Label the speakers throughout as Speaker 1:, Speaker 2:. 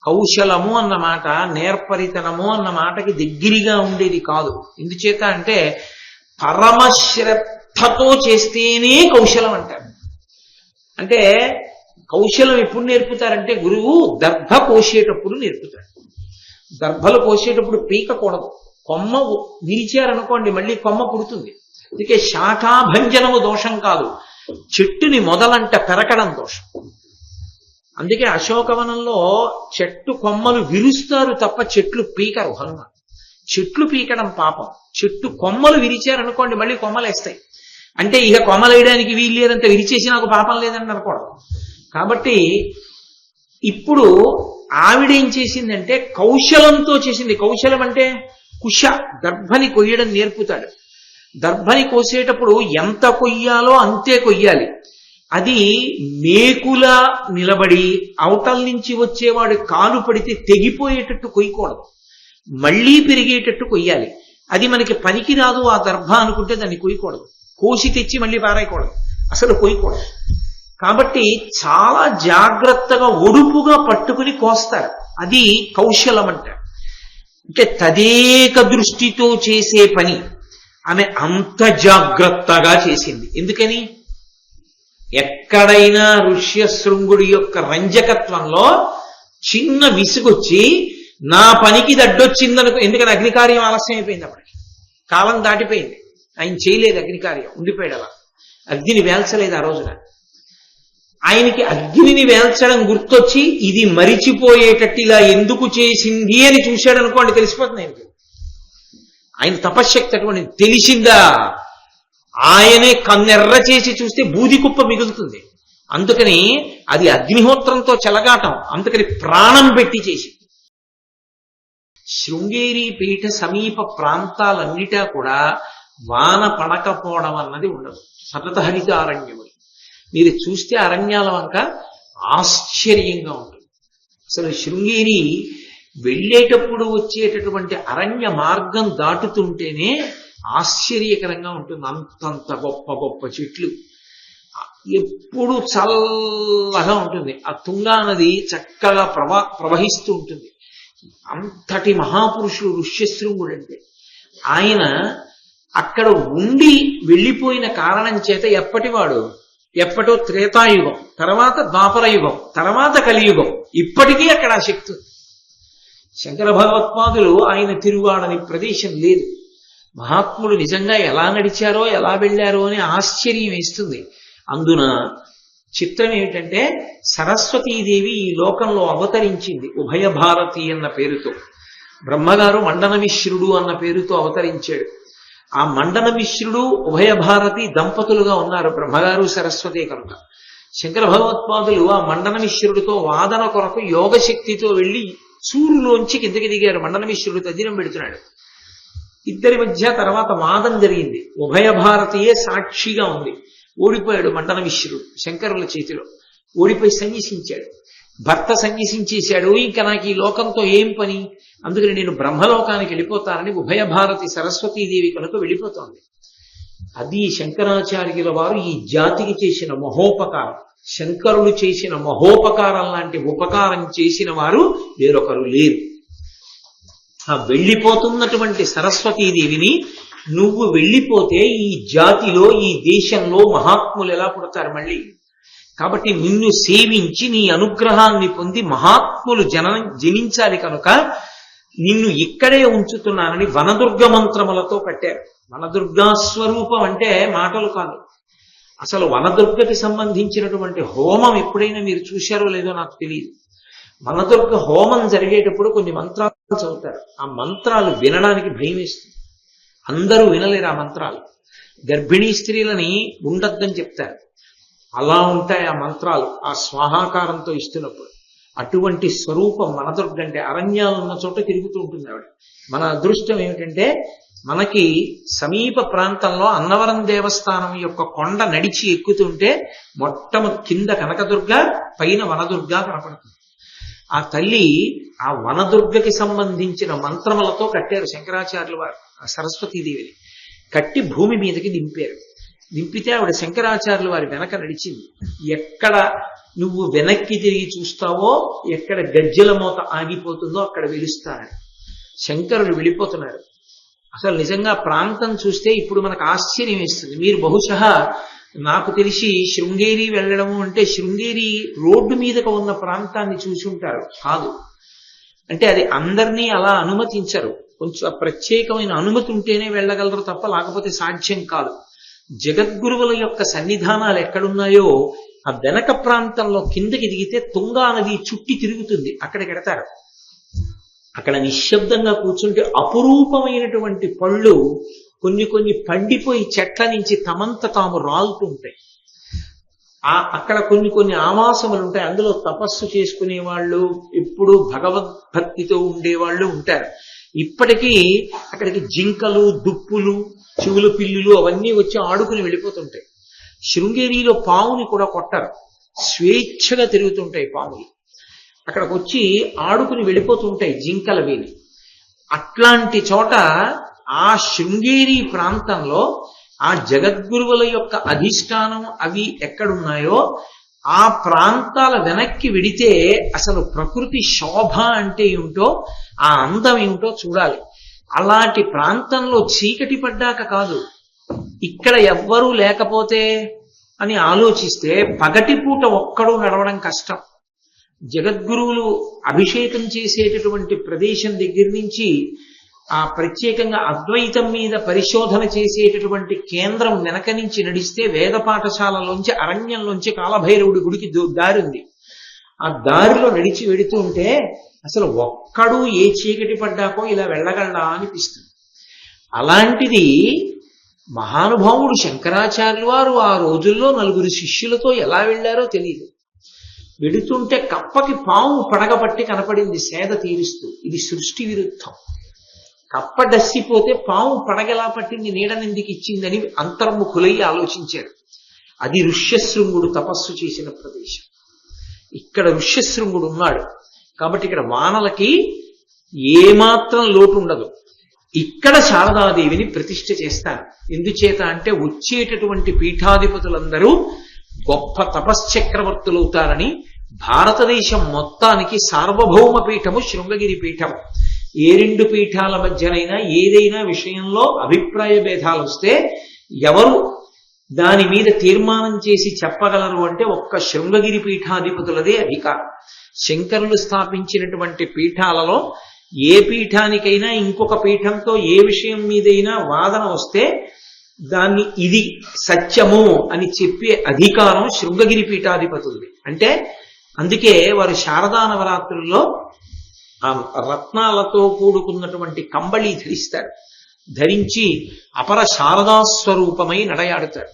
Speaker 1: కౌశలము అన్న మాట నేర్పరితనము అన్న మాటకి దగ్గరగా ఉండేది కాదు. ఎందుచేత అంటే పరమశ్రద్ధతో చేస్తేనే కౌశలం అంటారు. అంటే కౌశలం ఎప్పుడు నేర్పుతారంటే గురువు దర్భ కోసేటప్పుడు నేర్పుతాడు. దర్భలు కోసేటప్పుడు పీకకూడదు. కొమ్మ విరిచారనుకోండి మళ్ళీ కొమ్మ పుడుతుంది. అందుకే శాఖాభంజనము దోషం కాదు, చెట్టుని మొదలంట పెరకడం దోషం. అందుకే అశోకవనంలో చెట్టు కొమ్మలు విరుస్తారు తప్ప చెట్లు పీకరు హనుమ. చెట్లు పీకడం పాపం. చెట్టు కొమ్మలు విరిచారనుకోండి మళ్ళీ కొమ్మలు వేస్తాయి. అంటే ఇక కొమ్మలు వేయడానికి వీలు లేదంటే విరిచేసి నాకు పాపం లేదని అనుకోవడం. కాబట్టి ఇప్పుడు ఆవిడేం చేసిందంటే కౌశలంతో చేసింది. కౌశలం అంటే కుశ, దర్భని కొయ్యడం నేర్పుతాడు. దర్భని కోసేటప్పుడు ఎంత కొయ్యాలో అంతే కొయ్యాలి. అది మేకులా నిలబడి అవతల నుంచి వచ్చేవాడు కాలు పడితే తెగిపోయేటట్టు కొయ్యకూడదు, మళ్లీ పెరిగేటట్టు కొయ్యాలి. అది మనకి పనికి రాదు ఆ దర్భ అనుకుంటే దాన్ని కొయ్యకూడదు. కోసి తెచ్చి మళ్ళీ పారాయకూడదు, అసలు కొయ్యకూడదు. కాబట్టి చాలా జాగ్రత్తగా ఒడుపుగా పట్టుకుని కోస్తారు. అది కౌశలం అంటారు. అంటే తదేక దృష్టితో చేసే పని ఆమె అంత జాగ్రత్తగా చేసింది. ఎందుకని ఎక్కడైనా ఋష్యశృంగుడి యొక్క రంజకత్వంలో చిన్న విసుగొచ్చి నా పనికి దడ్డొచ్చిందనుకో. ఎందుకని అగ్నికార్యం ఆలస్యం అయిపోయింది, అప్పటికి కాలం దాటిపోయింది. ఆయన చేయలేదు అగ్నికార్యం, ఉండిపోయాడు అలా. అగ్నిని వేల్చలేదు ఆ రోజున. ఆయనకి అగ్నిని వేల్చడం గుర్తొచ్చి ఇది మరిచిపోయేటట్టు ఇలా ఎందుకు చేసింది అని చూశాడు అనుకోండి, తెలిసిపోతుంది ఆయనకి. ఆయన తపశ్శక్తి అటువంటి తెలిసిందా, ఆయనే కన్నెర్ర చేసి చూస్తే బూది కుప్ప మిగులుతుంది. అందుకని అది అగ్నిహోత్రంతో చెలగాటం, అందుకని ప్రాణం పెట్టి చేసి. శృంగేరి పీఠ సమీప ప్రాంతాలన్నిటా కూడా వాన పడకపోవడం అన్నది ఉండదు. సతత హరిత అరణ్యములు మీరు చూస్తే అరణ్యాల వంక ఆశ్చర్యంగా ఉంటుంది. అసలు శృంగేరి వెళ్ళేటప్పుడు వచ్చేటటువంటి అరణ్య మార్గం దాటుతుంటేనే ఆశ్చర్యకరంగా ఉంటుంది. అంతంత గొప్ప గొప్ప చెట్లు, ఎప్పుడు చల్లగా ఉంటుంది. ఆ తుంగా నది చక్కగా ప్రవహిస్తూ ఉంటుంది. అంతటి మహాపురుషుడు ఋష్యశృంగుడు. అంటే ఆయన అక్కడ ఉండి వెళ్ళిపోయిన కారణం చేత ఎప్పటివాడు, ఎప్పటో త్రేతాయుగం, తర్వాత ద్వాపర యుగం, తర్వాత కలియుగం, ఇప్పటికీ అక్కడ ఆ శక్తి ఉంది. శంకర భగవత్పాదులు ఆయన తిరుగాడని ప్రదేశం లేదు. మహాత్ములు నిజంగా ఎలా నడిచారో ఎలా వెళ్ళారో అని ఆశ్చర్యం వేస్తుంది. అందున చిత్రం ఏమిటంటే సరస్వతీదేవి ఈ లోకంలో అవతరించింది ఉభయ భారతి అన్న పేరుతో. బ్రహ్మగారు మండన మిశ్రుడు అన్న పేరుతో అవతరించాడు. ఆ మండన మిశ్రుడు ఉభయ భారతి దంపతులుగా ఉన్నారు, బ్రహ్మగారు సరస్వతి కనుక. శంకర భగవత్పాదులు ఆ మండన మిశ్రుడితో వాదన కొరకు యోగ శక్తితో వెళ్లి సూరులోంచి కిందకి దిగారు. మండన మిశ్రుడు తద్దినం పెడుతున్నాడు. ఇద్దరి మధ్య తర్వాత వాదం జరిగింది. ఉభయ భారతీయే సాక్షిగా ఉంది. ఓడిపోయాడు మండన మిశ్రుడు శంకరుల చేతిలో. ఓడిపోయి సన్యసించాడు. భర్త సన్యసించేశాడు. ఇంకా నాకు ఈ లోకంతో ఏం పని, అందుకని నేను బ్రహ్మలోకానికి వెళ్ళిపోతానని ఉభయ భారతి సరస్వతీదేవి కనుక వెళ్ళిపోతోంది. అది శంకరాచార్యుల వారు ఈ జాతికి చేసిన మహోపకారం. శంకరులు చేసిన మహోపకారం లాంటి ఉపకారం చేసిన వారు వేరొకరు లేరు. ఆ వెళ్ళిపోతున్నటువంటి సరస్వతీదేవిని నువ్వు వెళ్ళిపోతే ఈ జాతిలో ఈ దేశంలో మహాత్ములు ఎలా పుడతారు మళ్ళీ? కాబట్టి నిన్ను సేవించి నీ అనుగ్రహాన్ని పొంది మహాత్ములు జనించాలి కనుక నిన్ను ఇక్కడే ఉంచుతున్నానని వనదుర్గ మంత్రములతో కట్టారు. వనదుర్గా స్వరూపం అంటే మాటలు కాదు. అసలు వనదుర్గకి సంబంధించినటువంటి హోమం ఎప్పుడైనా మీరు చూశారో లేదో నాకు తెలియదు. వనదుర్గ హోమం జరిగేటప్పుడు కొన్ని మంత్రాలు చదువుతారు. ఆ మంత్రాలు వినడానికి భయం వేస్తుంది. అందరూ వినలేరు ఆ మంత్రాలు. గర్భిణీ స్త్రీలని ఉండొద్దని చెప్తారు. అలా ఉంటాయి ఆ మంత్రాలు ఆ స్వాహాకారంతో ఇస్తున్నప్పుడు. అటువంటి స్వరూపం వనదుర్గ అంటే. అరణ్యాలు ఉన్న చోట తిరుగుతూ ఉంటుంది ఆవిడ. మన అదృష్టం ఏమిటంటే మనకి సమీప ప్రాంతంలో అన్నవరం దేవస్థానం యొక్క కొండ నడిచి ఎక్కుతుంటే మొట్టమొదటి కింద కనకదుర్గ, పైన వనదుర్గ కనపడుతుంది. ఆ తల్లి ఆ వనదుర్గకి సంబంధించిన మంత్రములతో కట్టారు శంకరాచార్యుల వారు ఆ సరస్వతీదేవిని. కట్టి భూమి మీదకి దింపారు. దింపితే ఆవిడ శంకరాచార్యులు వారి వెనక నడిచింది. ఎక్కడ నువ్వు వెనక్కి తిరిగి చూస్తావో, ఎక్కడ గజ్జల మోత ఆగిపోతుందో అక్కడ వెలుస్తారని. శంకరులు వెళ్ళిపోతున్నారు. అసలు నిజంగా ప్రాంతం చూస్తే ఇప్పుడు మనకు ఆశ్చర్యం వేస్తుంది. మీరు బహుశः నాకు తెలిసి శృంగేరి వెళ్ళడము అంటే శృంగేరి రోడ్డు మీదకు ఉన్న ప్రాంతాన్ని చూసి ఉంటారు. కాదు, అంటే అది అందరినీ అలా అనుమతించరు. కొంచెం ప్రత్యేకమైన అనుమతి ఉంటేనే వెళ్ళగలరు తప్ప లేకపోతే సాధ్యం కాదు. జగద్గురువుల యొక్క సన్నిధానాలు ఎక్కడున్నాయో ఆ వెనక ప్రాంతంలో కిందకి దిగితే తుంగా నది చుట్టి తిరుగుతుంది, అక్కడికి ఎడతారు. అక్కడ నిశ్శబ్దంగా కూర్చుంటే అపురూపమైనటువంటి పళ్ళు కొన్ని పండిపోయి చెట్ల నుంచి తమంత తాము రాలుతూ ఉంటాయి. అక్కడ కొన్ని ఆవాసములు ఉంటాయి. అందులో తపస్సు చేసుకునే వాళ్ళు, ఎప్పుడు భగవద్భక్తితో ఉండేవాళ్ళు ఉంటారు. ఇప్పటికీ అక్కడికి జింకలు, దుప్పులు, చెవుల పిల్లులు అవన్నీ వచ్చి ఆడుకుని వెళ్ళిపోతుంటాయి. శృంగేరిలో పాముని కూడా కొట్టరు, స్వేచ్ఛగా తిరుగుతుంటాయి పాములు. అక్కడికి వచ్చి ఆడుకుని వెళ్ళిపోతుంటాయి జింకల వేలి. అట్లాంటి చోట ఆ శృంగేరి ప్రాంతంలో ఆ జగద్గురువుల యొక్క అధిష్టానం అవి ఎక్కడున్నాయో ఆ ప్రాంతాల వెనక్కి వెడితే అసలు ప్రకృతి శోభ అంటే ఏమిటో, ఆ అందం ఏమిటో చూడాలి. అలాంటి ప్రాంతంలో చీకటి పడ్డాక కాదు, ఇక్కడ ఎవ్వరూ లేకపోతే అని ఆలోచిస్తే పగటిపూట ఒక్కడూ నడవడం కష్టం. జగద్గురువులు అభిషేకం చేసేటటువంటి ప్రదేశం దగ్గర నుంచి ఆ ప్రత్యేకంగా అద్వైతం మీద పరిశోధన చేసేటటువంటి కేంద్రం వెనక నుంచి నడిస్తే వేద పాఠశాలలోంచి, అరణ్యంలోంచి కాలభైరవుడి గుడికి దారి ఉంది. ఆ దారిలో నడిచి వెడుతూ ఉంటే అసలు ఒక్కడూ ఏ చీకటి పడ్డాకో ఇలా వెళ్ళగలడా అనిపిస్తుంది. అలాంటిది మహానుభావుడు శంకరాచార్యులు వారు ఆ రోజుల్లో 4 శిష్యులతో ఎలా వెళ్ళారో తెలియదు. వెడుతుంటే కప్పకి పాము పడగబట్టి కనపడింది సేద తీరుస్తూ. ఇది సృష్టి విరుద్ధం. కప్ప డస్సిపోతే పాము పడగలా పట్టింది, నీడనెందుకు ఇచ్చిందని అంతర్ముఖులై ఆలోచించారు. అది ఋష్యశృంగుడు తపస్సు చేసిన ప్రదేశం. ఇక్కడ ఋష్యశృంగుడు ఉన్నాడు కాబట్టి ఇక్కడ వానలకి ఏమాత్రం లోటు ఉండదు. ఇక్కడ శారదాదేవిని ప్రతిష్ఠ చేస్తారు. ఎందుచేత అంటే వచ్చేటటువంటి పీఠాధిపతులందరూ గొప్ప తపశ్చక్రవర్తులవుతారని. భారతదేశం మొత్తానికి సార్వభౌమ పీఠము శృంగగిరి పీఠము. ఏ 2 పీఠాల మధ్యనైనా ఏదైనా విషయంలో అభిప్రాయ భేదాలు వస్తే ఎవరు దాని మీద తీర్మానం చేసి చెప్పగలరు అంటే ఒక్క శృంగగిరి పీఠాధిపతులదే అధికారం. శంకరులు స్థాపించినటువంటి పీఠాలలో ఏ పీఠానికైనా ఇంకొక పీఠంతో ఏ విషయం మీదైనా వాదన వస్తే దాన్ని ఇది సత్యము అని చెప్పే అధికారం శృంగగిరి పీఠాధిపతులది. అంటే అందుకే వారు శారదా నవరాత్రుల్లో ఆ రత్నాలతో కూడుకున్నటువంటి కంబళి ధరిస్తారు. ధరించి అపర శారదాస్వరూపమై నడయాడుతారు.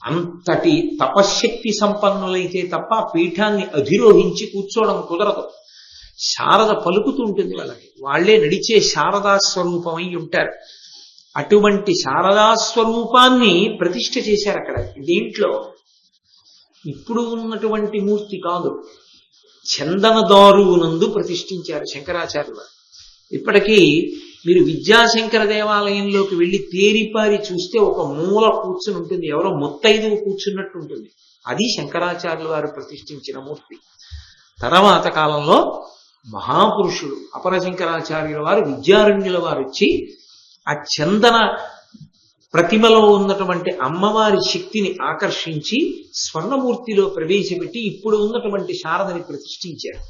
Speaker 1: అంతటి తపశ్శక్తి సంపన్నులైతే తప్ప పీఠాన్ని అధిరోహించి కూర్చోవడం కుదరదు. శారద పలుకుతూ ఉంటుంది వాళ్ళకి, వాళ్లే నడిచే శారదాస్వరూపమై ఉంటారు. అటువంటి శారదాస్వరూపాన్ని ప్రతిష్ఠ చేశారు అక్కడ. దీంట్లో ఇప్పుడు ఉన్నటువంటి మూర్తి కాదు, చందనదారునందు ప్రతిష్ఠించారు శంకరాచార్యులు. ఇప్పటికీ మీరు విద్యాశంకర దేవాలయంలోకి వెళ్ళి తేరిపారి చూస్తే ఒక మూల కూర్చుని ఉంటుంది, ఎవరో ముత్తైదువు కూర్చున్నట్టు ఉంటుంది. అది శంకరాచార్యులు వారు ప్రతిష్ఠించిన మూర్తి. తర్వాత కాలంలో మహాపురుషుడు అపర శంకరాచార్యుల వారు, విద్యారణ్యుల వారు వచ్చి ఆ చందన ప్రతిమలో ఉన్నటువంటి అమ్మవారి శక్తిని ఆకర్షించి స్వర్ణమూర్తిలో ప్రవేశపెట్టి ఇప్పుడు ఉన్నటువంటి శారదని ప్రతిష్ఠించారు.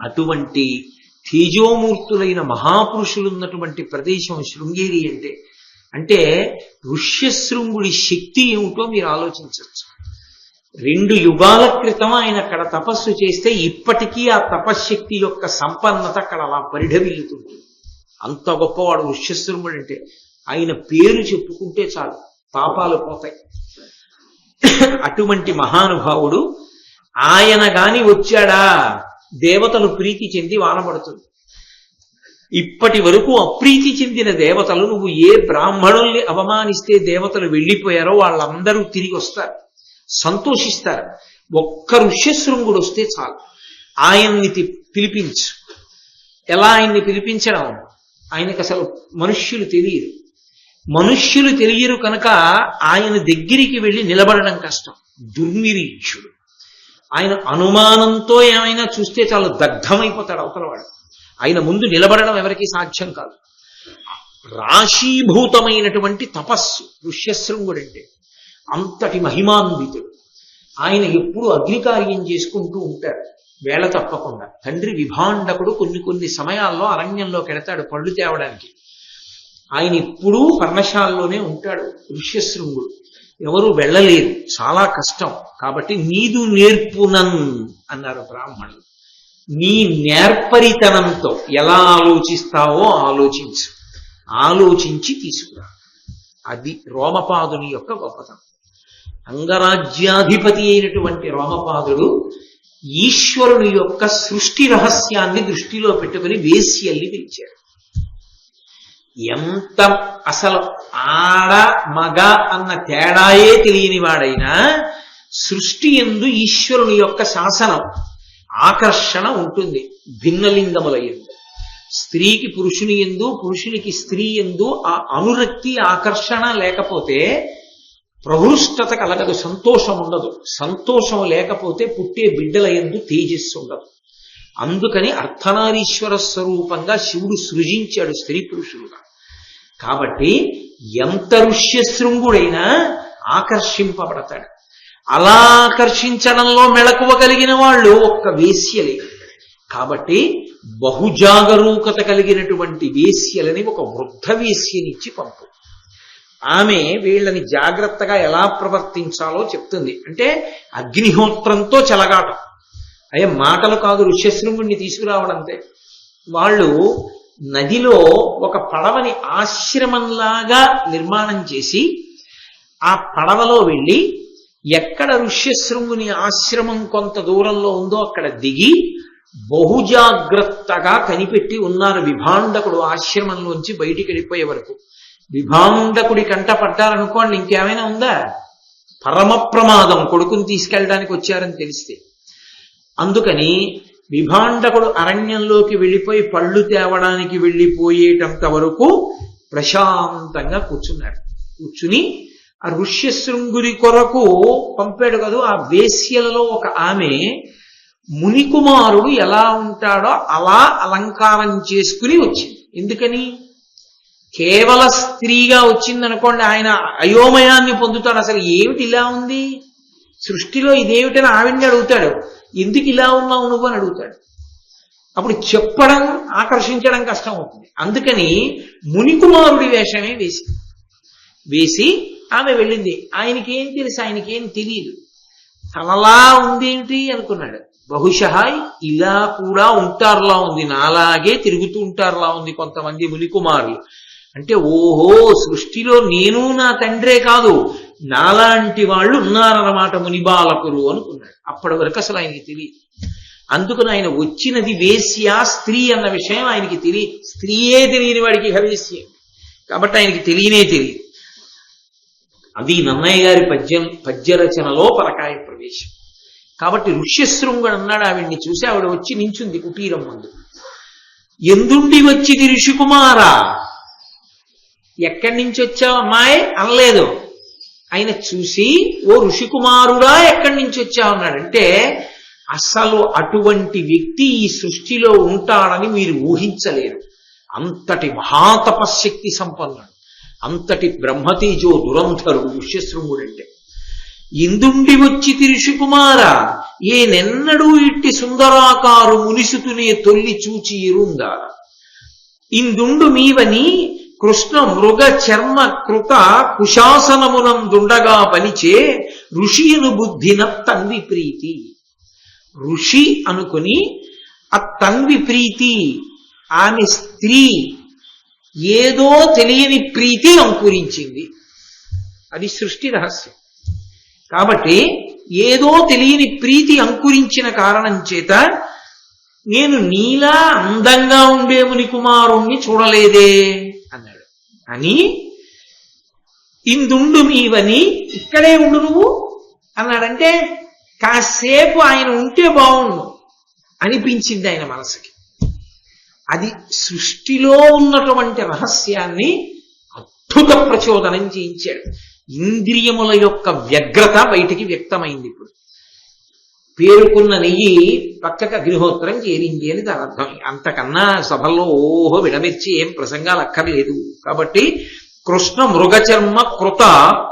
Speaker 1: అటువంటి తేజోమూర్తులైన మహాపురుషులు ఉన్నటువంటి ప్రదేశం శృంగేరి అంటే. అంటే ఋష్యశృంగుడి శక్తి ఏమిటో మీరు ఆలోచించవచ్చు. 2 యుగాల క్రితం ఆయన అక్కడ తపస్సు చేస్తే ఇప్పటికీ ఆ తపశ్శక్తి యొక్క సంపన్నత అక్కడ అలా పరిఢవిల్లుతుంటుంది. అంత గొప్పవాడు ఋష్యశృంగుడు అంటే. ఆయన పేరు చెప్పుకుంటే చాలు పాపాలు పోతాయి. అటువంటి మహానుభావుడు ఆయన గాని వచ్చాడా దేవతలు ప్రీతి చెంది వానబడుతుంది. ఇప్పటి వరకు అప్రీతి చెందిన దేవతలు, నువ్వు ఏ బ్రాహ్మణుల్ని అవమానిస్తే దేవతలు వెళ్ళిపోయారో వాళ్ళందరూ తిరిగి వస్తారు, సంతోషిస్తారు. ఒక్క ఋష్యశృంగుడు వస్తే చాలు, ఆయన్ని పిలిపించు. ఎలా ఆయన్ని పిలిపించడం? ఆయనకు అసలు మనుష్యులు తెలియదు. మనుష్యులు తెలియరు కనుక ఆయన దగ్గరికి వెళ్ళి నిలబడడం కష్టం. దుర్నిరీక్షుడు. ఆయన అనుమానంతో ఏమైనా చూస్తే చాలా దగ్ధమైపోతాడు అవతలవాడు. ఆయన ముందు నిలబడడం ఎవరికీ సాధ్యం కాదు. రాశీభూతమైనటువంటి తపస్సు ఋష్యశృంగుడంటే. అంతటి మహిమాన్వితుడు. ఆయన ఎప్పుడు అగ్నికార్యం చేసుకుంటూ ఉంటాడు వేళ తప్పకుండా. తండ్రి విభాండకుడు కొన్ని సమయాల్లో అరణ్యంలో కెడతాడు పళ్ళు తేవడానికి. ఆయన ఎప్పుడూ పర్ణశాలలోనే ఉంటాడు ఋష్యశృంగుడు. ఎవరు వెళ్ళలేరు, చాలా కష్టం. కాబట్టి నీదు నేర్పునన్ అన్నారు బ్రాహ్మణులు. నీ నేర్పరితనంతో ఎలా ఆలోచిస్తావో ఆలోచించు, ఆలోచించి తీసుకురా. అది రోమపాదుని యొక్క గొప్పతనం. అంగరాజ్యాధిపతి అయినటువంటి రోమపాదుడు ఈశ్వరుని యొక్క సృష్టి రహస్యాన్ని దృష్టిలో పెట్టుకుని వేశ్యల్ని పిలిచాడు. ఎంత అసలు ఆడ మగ అన్న తేడాయే తెలియని వాడైనా సృష్టి యందు ఈశ్వరుని యొక్క శాసనం ఆకర్షణ ఉంటుంది. భిన్నలింగముల యందు స్త్రీకి పురుషుని యందు, పురుషునికి స్త్రీ యందు ఆ అనురక్తి ఆకర్షణ లేకపోతే ప్రహృష్టత కలగదు, సంతోషం ఉండదు. సంతోషం లేకపోతే పుట్టే బిడ్డల యందు తేజస్సు ఉండదు. అందుకని అర్ధనారీశ్వర స్వరూపంగా శివుడు సృజించాడు స్త్రీ పురుషులుగా. కాబట్టి ఎంత ఋష్యశృంగుడైనా ఆకర్షింపబడతాడు. అలా ఆకర్షించడంలో మెళకువ కలిగిన వాళ్ళు ఒక్క వేశ్యలే. కాబట్టి బహుజాగరూకత కలిగినటువంటి వేశ్యలని ఒక వృద్ధ వేశ్యనిచ్చి పంపు. ఆమె వీళ్ళని జాగ్రత్తగా ఎలా ప్రవర్తించాలో చెప్తుంది. అంటే అగ్నిహోత్రంతో చెలగాటం. అయ్యే మాటలు కాదు, ఋష్యశృంగుణ్ణి తీసుకురావడంతే. వాళ్ళు నదిలో ఒక పడవని ఆశ్రమంలాగా నిర్మాణం చేసి ఆ పడవలో వెళ్ళి ఎక్కడ ఋష్యశృంగుని ఆశ్రమం కొంత దూరంలో ఉందో అక్కడ దిగి బహుజాగ్రత్తగా కనిపెట్టి ఉన్నారు. విభాండకుడు ఆశ్రమంలోంచి బయటికి వెళ్ళిపోయే వరకు. విభాండకుడి కంట పడ్డారనుకోండి, ఇంకేమైనా ఉందా? పరమ ప్రమాదం. కొడుకుని తీసుకెళ్ళడానికి వచ్చారని తెలిస్తే. అందుకని విభాండకుడు అరణ్యంలోకి వెళ్ళిపోయి పళ్ళు తేవడానికి వెళ్ళిపోయేటంత వరకు ప్రశాంతంగా కూర్చున్నాడు. కూర్చుని ఆ ఋష్యశృంగుడి కొరకు పంపాడు కదా, ఆ వేశ్యలలో ఒక ఆమె మునికుమారుడు ఎలా ఉంటాడో అలా అలంకారం చేసుకుని వచ్చింది. ఎందుకని? కేవల స్త్రీగా వచ్చిందనుకోండి, ఆయన అయోమయాన్ని పొందుతాడు. అసలు ఏమిటి ఇలా ఉంది సృష్టిలో, ఇదేమిటని ఆవిడ్ని అడుగుతాడు. ఎందుకు ఇలా ఉన్నావు నువ్వు అని అడుగుతాడు. అప్పుడు చెప్పడం, ఆకర్షించడం కష్టం అవుతుంది. అందుకని మునికుమారుడి వేషమే వేసి ఆమె వెళ్ళింది. ఆయనకేం తెలుసు, ఆయనకేం తెలియదు. తనలా ఉందేమిటి అనుకున్నాడు. బహుశా ఇలా కూడా ఉంటారులా ఉంది, నాలాగే తిరుగుతూ ఉంటారులా ఉంది కొంతమంది మునికుమారులు. అంటే ఓహో, సృష్టిలో నేను నా తండ్రే కాదు, నాలాంటి వాళ్ళు ఉన్నారన్నమాట మునిబాలకులు అనుకున్నాడు. అప్పటి వరకు అసలు ఆయనకి తెలియదు. అందుకని ఆయన వచ్చినది వేశ్య, స్త్రీ అన్న విషయం ఆయనకి తెలియదు. స్త్రీయే తెలియని వాడికి వేశ్య, కాబట్టి ఆయనకి తెలియదు. అది నన్నయ్య గారి పద్యరచనలో పరకాయ ప్రవేశం. కాబట్టి ఋష్యశృంగుడు అన్నాడు ఆవిడ్ని చూసి. ఆవిడ వచ్చి నించుంది కుటీరం ముందు. ఎందుండి వచ్చిది ఋషికుమారా, ఎక్కడి నుంచి వచ్చావు అమ్మాయి అనలేదు. ఆయన చూసి ఓ ఋషికుమారుడా ఎక్కడి నుంచి వచ్చావు అన్నాడంటే, అసలు అటువంటి వ్యక్తి ఈ సృష్టిలో ఉంటాడని మీరు ఊహించలేరు. అంతటి మహాతపశక్తి సంపన్నుడు, అంతటి బ్రహ్మతేజో దురంధరుడు ఋష్యశృంగుడంటే. ఇందుండి వచ్చి ఋషికుమార ఏనెన్నడూ ఇట్టి సుందరాకారు మునిసుతునే తొల్లి చూచి ఇరుందా ఇందుండు మీవని కృష్ణ మృగ చర్మ కృత కుశాసనమునందుండగా పనిచే ఋషియను బుద్ధిన తన్వి ప్రీతి. ఋషి అనుకుని ఆ తన్వి ప్రీతి, ఆమె స్త్రీ ఏదో తెలియని ప్రీతి అంకురించింది. అది సృష్టి రహస్యం. కాబట్టి ఏదో తెలియని ప్రీతి అంకురించిన కారణం చేత నేను నీలా అందంగా ఉండే మునికుమారుణ్ణి చూడలేదే అన్నాడు. అని ఇందుండు మీవని, ఇక్కడే ఉండు నువ్వు అన్నాడంటే కాసేపు ఆయన ఉంటే బాగుండు అనిపించింది ఆయన మనసుకి. అది సృష్టిలో ఉన్నటువంటి రహస్యాన్ని అద్భుత ప్రచోదనం చేయించాడు. ఇంద్రియముల యొక్క వ్యగ్రత బయటికి వ్యక్తమైంది. ఇప్పుడు పేరుకున్న నెయ్యి పక్కకు అగ్నిహోత్రం చేరింది అని దాని అర్థం. అంతకన్నా సభల్లో ఓహో విడమిర్చి ఏం ప్రసంగాలు అక్కర్లేదు. కాబట్టి కృష్ణ మృగచర్మ కృత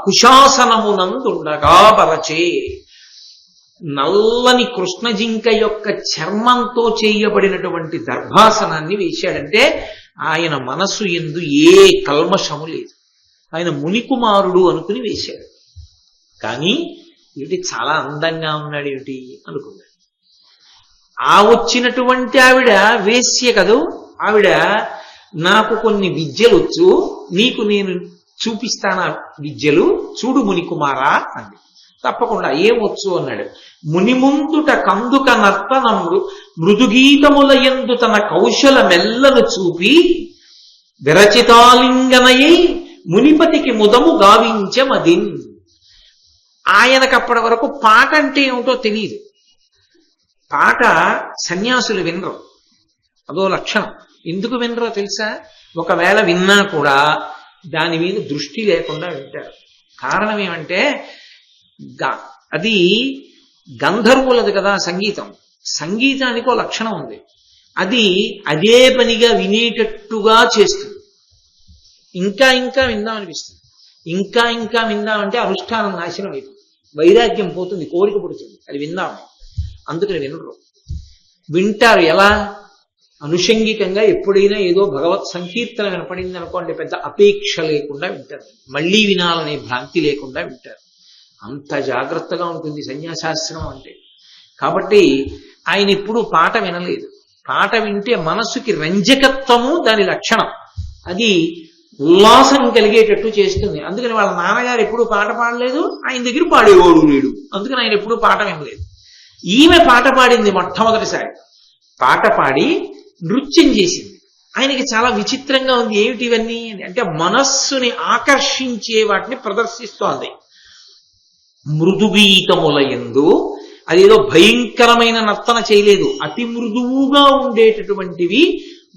Speaker 1: కుశాసనమునందుండగా బరచే, నల్లని కృష్ణజింక యొక్క చర్మంతో చేయబడినటువంటి దర్భాసనాన్ని వేశాడంటే ఆయన మనస్సు యందు ఏ కల్మషము లేదు. ఆయన మునికుమారుడు అనుకుని వేశాడు. కానీ ఏమిటి చాలా అందంగా ఉన్నాడు ఏమిటి అనుకున్నాడు. ఆ వచ్చినటువంటి ఆవిడ వేశ్య కదూ, ఆవిడ నాకు కొన్ని విద్యలు వచ్చు, నీకు నేను చూపిస్తానా విద్యలు, చూడు మునికుమారా అంది. తప్పకుండా ఏమొచ్చు అన్నాడు. మునిముందుట కందుక నర్తనముడు మృదుగీతముల యందు తన కౌశల మెల్లను చూపి విరచితాలింగనయై మునిపతికి ముదము గావించమదిన్. ఆయనకు అప్పటి వరకు పాట అంటే ఏమిటో తెలియదు. పాట సన్యాసులు వినరు, అదో లక్షణం. ఎందుకు వినరో తెలుసా? ఒకవేళ విన్నా కూడా దాని మీద దృష్టి లేకుండా వింటారు. కారణం ఏమంటే అది గంధర్వులది కదా సంగీతం. సంగీతానికి ఒక లక్షణం ఉంది, అది అదే పనిగా వినేటట్టుగా చేస్తుంది. ఇంకా ఇంకా విందాం అనిపిస్తుంది. ఇంకా ఇంకా విందామంటే అనుష్ఠానం నాశనం అవుతుంది, వైరాగ్యం పోతుంది, కోరిక పుడుతుంది. అది విందాం, అందుకని వినరు. వింటారు ఎలా? అనుషంగికంగా ఎప్పుడైనా ఏదో భగవత్ సంకీర్తన వినపడింది అనుకోండి, పెద్ద అపేక్ష లేకుండా వింటారు, మళ్ళీ వినాలనే భ్రాంతి లేకుండా వింటారు. అంత జాగ్రత్తగా ఉంటుంది సన్యాసాశ్రమం అంటే. కాబట్టి ఆయన ఇప్పుడు పాట వినలేదు. పాట వింటే మనస్సుకి రంజకత్వము దాని లక్షణం, అది ఉల్లాసం కలిగేటట్టు చేస్తుంది. అందుకని వాళ్ళ నాన్నగారు ఎప్పుడు పాట పాడలేదు, ఆయన దగ్గర పాడేవాడు లేడు. అందుకని ఆయన ఎప్పుడు పాట వినలేదు. ఈమె పాట పాడింది మొట్టమొదటిసారి. పాట పాడి నృత్యం చేసింది. ఆయనకి చాలా విచిత్రంగా ఉంది. ఏమిటి ఇవన్నీ అంటే మనస్సుని ఆకర్షించే వాటిని ప్రదర్శిస్తోంది. మృదుగీతముల యందు అదేదో భయంకరమైన నర్తన చేయలేదు, అతి మృదువుగా ఉండేటటువంటివి,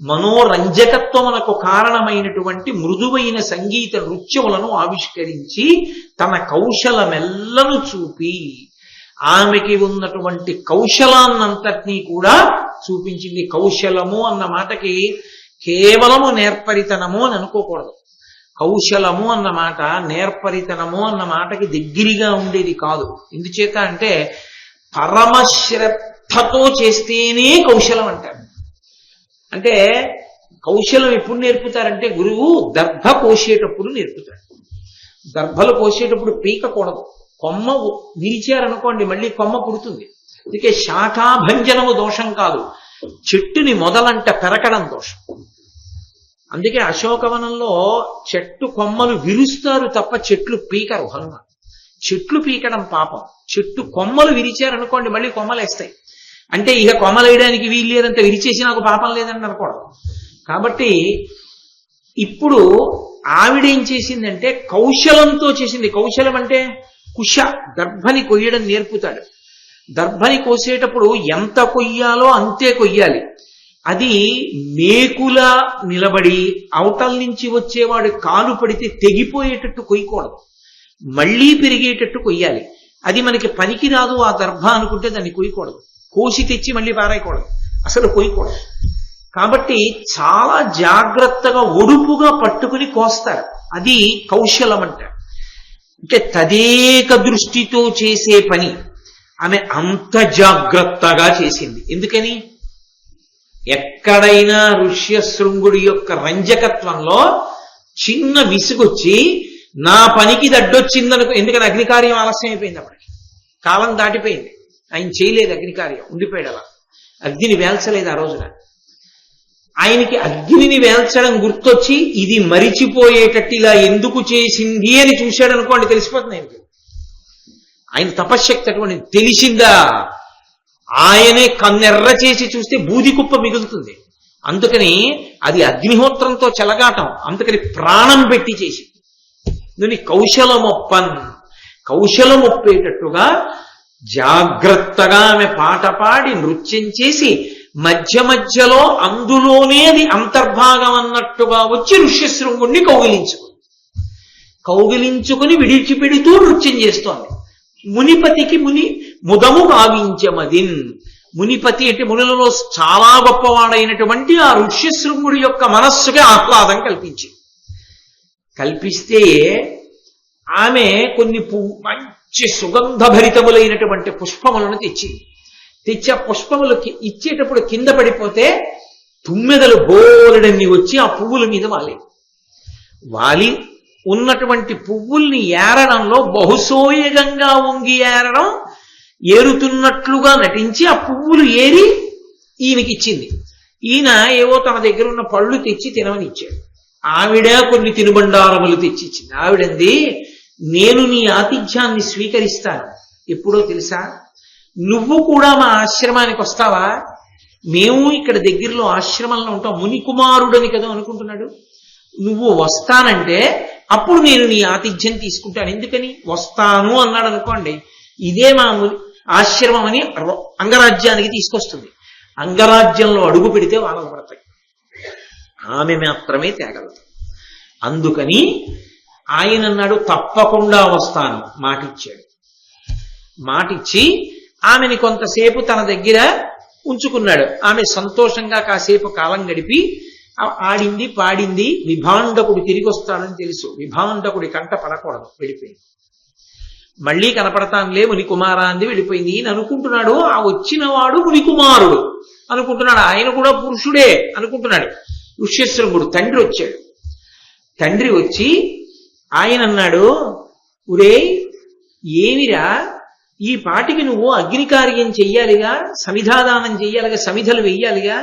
Speaker 1: మనోరంజకత్వమునకు కారణమైనటువంటి మృదువైన సంగీత నృత్యములను ఆవిష్కరించి తన కౌశలమెల్లను చూపి ఆమెకి ఉన్నటువంటి కౌశలాన్నంతటినీ కూడా చూపించింది. కౌశలము అన్న మాటకి కేవలము నేర్పరితనము అని అనుకోకూడదు. కౌశలము అన్న మాట నేర్పరితనము అన్న మాటకి దగ్గరగా ఉండేది కాదు. ఎందుచేత అంటే పరమశ్రద్ధతో చేస్తేనే కౌశలం అంటారు. అంటే కౌశలం ఎప్పుడు నేర్పుతారంటే గురువు దర్భ కోసేటప్పుడు నేర్పుతాడు. దర్భలు కోసేటప్పుడు పీకకూడదు, కొమ్మ విరిచారనుకోండి మళ్ళీ కొమ్మ పుడుతుంది. అందుకే శాఖాభంజనము దోషం కాదు, చెట్టుని మొదలంట పెరకడం దోషం. అందుకే అశోకవనంలో చెట్టు కొమ్మలు విరుస్తారు తప్ప చెట్లు పీకరు హనుమ. చెట్లు పీకడం పాపం. చెట్టు కొమ్మలు విరిచారనుకోండి మళ్ళీ కొమ్మలు వేస్తాయి. అంటే ఇక కొమ్మలు వేయడానికి వీలు లేదంటే విరిచేసి నాకు పాపం లేదని అనుకోవడం. కాబట్టి ఇప్పుడు ఆవిడేం చేసిందంటే కౌశలంతో చేసింది. కౌశలం అంటే కుశ, దర్భని కొయ్యడం నేర్పుతాడు. దర్భని కోసేటప్పుడు ఎంత కొయ్యాలో అంతే కొయ్యాలి. అది మేకులా నిలబడి అవతల నుంచి వచ్చేవాడు కాలు పడితే తెగిపోయేటట్టు కొయ్యకూడదు, మళ్లీ పెరిగేటట్టు కొయ్యాలి. అది మనకి పనికి రాదు ఆ దర్భ అనుకుంటే దాన్ని కొయ్యకూడదు, కోసి తెచ్చి మళ్ళీ పారాయకూడదు, అసలు కొయ్యకూడదు. కాబట్టి చాలా జాగ్రత్తగా ఒడుపుగా పట్టుకుని కోస్తారు. అది కౌశలం అంటారు. అంటే తదేక దృష్టితో చేసే పని ఆమె అంత జాగ్రత్తగా చేసింది. ఎందుకని? ఎక్కడైనా ఋష్యశృంగుడి యొక్క రంజకత్వంలో చిన్న విసుగొచ్చి నా పనికి దడ్డొచ్చిందనుకో. ఎందుకని అగ్నికార్యం ఆలస్యం అయిపోయింది, అప్పటికి కాలం దాటిపోయింది, ఆయన చేయలేదు అగ్నికార్యం, ఉండిపోయాడు అలా. అగ్నిని వేల్చలేదు ఆ రోజున. ఆయనకి అగ్నిని వేల్చడం గుర్తొచ్చి ఇది మరిచిపోయేటట్టు ఇలా ఎందుకు చేసింది అని చూశాడు అనుకోండి, తెలిసిపోతుంది ఆయనకి. ఆయన తపశ్శక్తి అటువంటి తెలిసిందా, ఆయనే కన్నెర్ర చేసి చూస్తే బూది కుప్ప మిగులుతుంది. అందుకని అది అగ్నిహోత్రంతో చెలగాటం, అందుకని ప్రాణం పెట్టి చేసి దీన్ని కౌశలమొప్పన్, కౌశలమొప్పేటట్టుగా జాగ్రత్తగా ఆమె పాట పాడి నృత్యం చేసి మధ్య మధ్యలో అందులోనే అది అంతర్భాగం అన్నట్టుగా వచ్చి ఋష్యశృంగుణ్ణి కౌగిలించుకుంది. కౌగిలించుకుని విడిచిపెడుతూ నృత్యం చేస్తోంది. మునిపతికి ముదము గావించమదిన్. మునిపతి అంటే మునులలో చాలా గొప్పవాడైనటువంటి ఆ ఋష్యశృంగుడి యొక్క మనస్సుకి ఆహ్లాదం కల్పిస్తే ఆమె కొన్ని మంచి సుగంధభరితములైనటువంటి పుష్పములను తెచ్చి ఆ పుష్పములు ఇచ్చేటప్పుడు కింద పడిపోతే తుమ్మెదలు బోలెడన్ని వచ్చి ఆ పువ్వుల మీద వాలి ఉన్నటువంటి పువ్వుల్ని ఏరడంలో బహుసోయగంగా వంగి ఏరుతున్నట్లుగా నటించి ఆ పువ్వులు ఏరి ఈయనకి ఇచ్చింది. ఈయన ఏవో తన దగ్గర ఉన్న పళ్ళు తెచ్చి తినమని ఇచ్చాడు. ఆవిడ కొన్ని తినుబండారములు తెచ్చిచ్చింది. ఆవిడంది, నేను నీ ఆతిథ్యాన్ని స్వీకరిస్తాను. ఎప్పుడో తెలుసా? నువ్వు కూడా మా ఆశ్రమానికి వస్తావా? మేము ఇక్కడ దగ్గరలో ఆశ్రమంలో ఉంటాం. మునికుమారుడని కదా అనుకుంటున్నాడు. నువ్వు వస్తానంటే అప్పుడు నేను నీ ఆతిథ్యం తీసుకుంటాను. ఎందుకని? వస్తాను అన్నాడు అనుకోండి, ఇదే మా ఆశ్రమం అని అంగరాజ్యానికి తీసుకొస్తుంది. అంగరాజ్యంలో అడుగు పెడితే వాళ్ళకు పడతాయి. ఆమె మాత్రమే తేగలదు. అందుకని ఆయన అన్నాడు, తప్పకుండా వస్తాను. మాటిచ్చాడు. మాటిచ్చి ఆమెని కొంతసేపు తన దగ్గర ఉంచుకున్నాడు. ఆమె సంతోషంగా కాసేపు కాలం గడిపి ఆడింది, పాడింది. విభాండకుడు తిరిగి వస్తాడని తెలుసు. విభాండకుడి కంట పడకూడదు, వెళ్ళిపోయింది. మళ్ళీ కనపడతానులే మునికుమారా అంది, వెళ్ళిపోయింది. ఈయన అనుకుంటున్నాడు ఆ వచ్చిన వాడు మునికుమారుడు అనుకుంటున్నాడు. ఆయన కూడా పురుషుడే అనుకుంటున్నాడు. ఋష్యశృంగుడు తండ్రి వచ్చాడు. తండ్రి వచ్చి ఆయన అన్నాడు, ఒరే ఏమిరా, ఈ పాటికి నువ్వు అగ్నికార్యం చెయ్యాలిగా, సమిధాదానం చెయ్యాలిగా, సమిధలు వెయ్యాలిగా.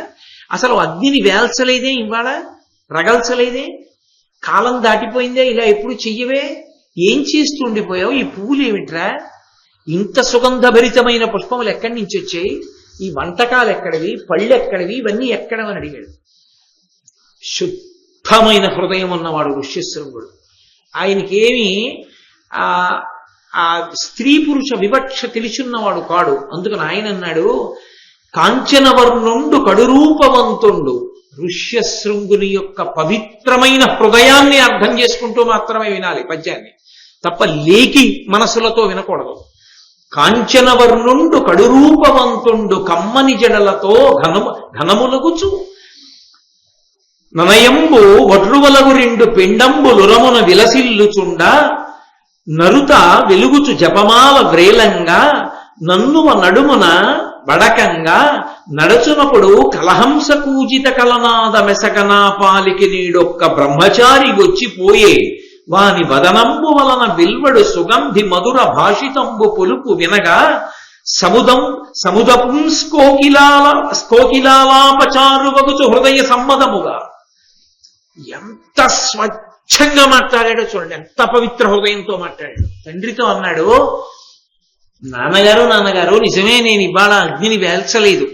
Speaker 1: అసలు అగ్నిని వేల్చలేదే, ఇవాళ రగల్చలేదే, కాలం దాటిపోయిందే, ఇలా ఎప్పుడు చెయ్యవే, ఏం చేస్తూ ఉండిపోయావు? ఈ పువ్వులు ఏమిట్రా, ఇంత సుగంధభరితమైన పుష్పములు ఎక్కడి నుంచి వచ్చాయి, ఈ వంటకాలు ఎక్కడివి, పళ్ళు ఎక్కడివి, ఇవన్నీ ఎక్కడవని అడిగాడు. శుద్ధమైన హృదయం ఉన్నవాడు ఋష్యశృంగుడు. ఆయనకేమి ఆ స్త్రీ పురుష వివక్ష తెలిసిన్నవాడు కాడు. అందుకని ఆయన అన్నాడు, కాంచనవర్ణుండు కడురూపవంతుండు. ఋష్యశృంగుని యొక్క పవిత్రమైన హృదయాన్ని అర్థం చేసుకుంటూ మాత్రమే వినాలి పద్యాన్ని, తప్ప లేకి మనసులతో వినకూడదు. కాంచనవర్ణుండు కడురూపవంతుండు కమ్మని జడలతో ఘనములగుచు ననయంబు వడ్రువలగు రెండు పిండంబులురమున విలసిల్లుచుండ నరుత వెలుగుచు జపమాల వ్రేలంగా నన్నువ నడుమున బడకంగా నడచునప్పుడు కలహంస కూజిత కలనాద మెసకనా పాలికి నీడొక్క బ్రహ్మచారి వచ్చిపోయే వాని వదనంబు వలన విల్వడు సుగంధి మధుర భాషితంబు పొలుపు వినగా సముదపుం స్కోకిలాలాపచారు వగుచు హృదయ సమ్మదముగా. ఎంత స్వచ్ఛంగా మాట్లాడాడో చూడండి, ఎంత పవిత్ర హృదయంతో మాట్లాడాడు. తండ్రితో అన్నాడు, నాన్నగారు నిజమే, నేను ఇవాళ అగ్నిని వేల్చలేదు,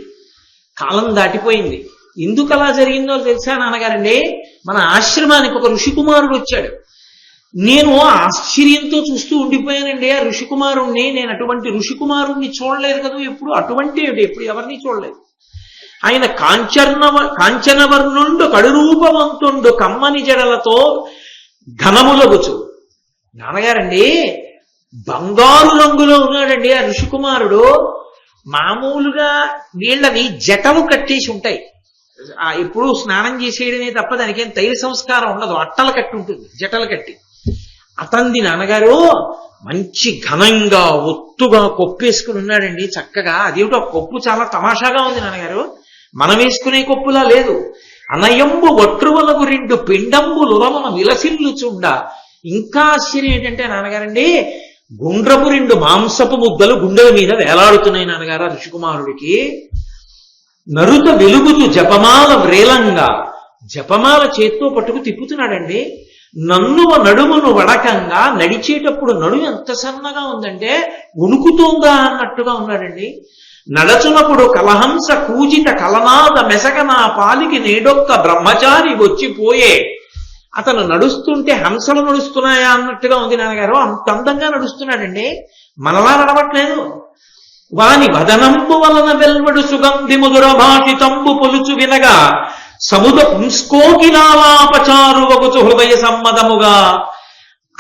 Speaker 1: కాలం దాటిపోయింది. ఎందుకు అలా జరిగిందో తెలుసా నాన్నగారండి? మన ఆశ్రమానికి ఒక ఋషికుమారుడు వచ్చాడు. నేను ఆశ్చర్యంతో చూస్తూ ఉండిపోయానండి ఆ ఋషికుమారుణ్ణి. నేను అటువంటి ఋషికుమారుణ్ణి చూడలేదు కదా ఎప్పుడు, అటువంటి ఎప్పుడు ఎవరిని చూడలేదు. ఆయన కాంచనవర్ణుండు కడురూపవంతుండు కమ్మని జడలతో ఘనములగుచు. నాన్నగారండి బంగారు రంగులో ఉన్నాడండి ఆ ఋషికుమారుడు. మామూలుగా వీళ్ళని జటలు కట్టేసి ఉంటాయి, ఎప్పుడు స్నానం చేసేయడమే తప్ప దానికి ఏం తైల సంస్కారం ఉండదు, అట్టలు కట్టి ఉంటుంది, జటలు కట్టి. అతంది నాన్నగారు మంచి ఘనంగా ఒత్తుగా కొప్పేసుకుని ఉన్నాడండి చక్కగా. అదేమిటో కొప్పు చాలా తమాషాగా ఉంది నాన్నగారు, మనం వేసుకునే కొప్పులా లేదు. అనయంబు వట్రువలకు రెండు పిండంబులురమున విలసిల్లుచుండ. ఇంకా ఆశ్చర్యం ఏంటంటే నాన్నగారండి, గుండ్రపు రెండు మాంసపు ముద్దలు గుండెల మీద వేలాడుతున్నాయి నాన్నగారు ఆ ఋషికుమారుడికి. నరుత వెలుగుతూ జపమాల వ్రేలంగా, జపమాల చేత్తో పట్టుకు తిప్పుతున్నాడండి. నన్నువ నడుమును వడకంగా, నడిచేటప్పుడు నడుము ఎంత సన్నగా ఉందంటే ఉణుకుతోందా అన్నట్టుగా ఉన్నాడండి. నడచునప్పుడు కలహంస కూజిత కలనాద మెసకనా పాలికి నేడొక్క బ్రహ్మచారి వచ్చిపోయే. అతను నడుస్తుంటే హంసలు నడుస్తున్నాయా అన్నట్టుగా ఉంది నాన్నగారు, అంత అందంగా నడుస్తున్నాడండి, మనలా నడవట్లేదు. వాని వదనంబు వలన వెల్వడు సుగంధి మధుర భాషితంబు పొలుచు వినగా సముద పుంస్కోకిలాలాపచారు వగుచు హృదయ సమ్మదముగా.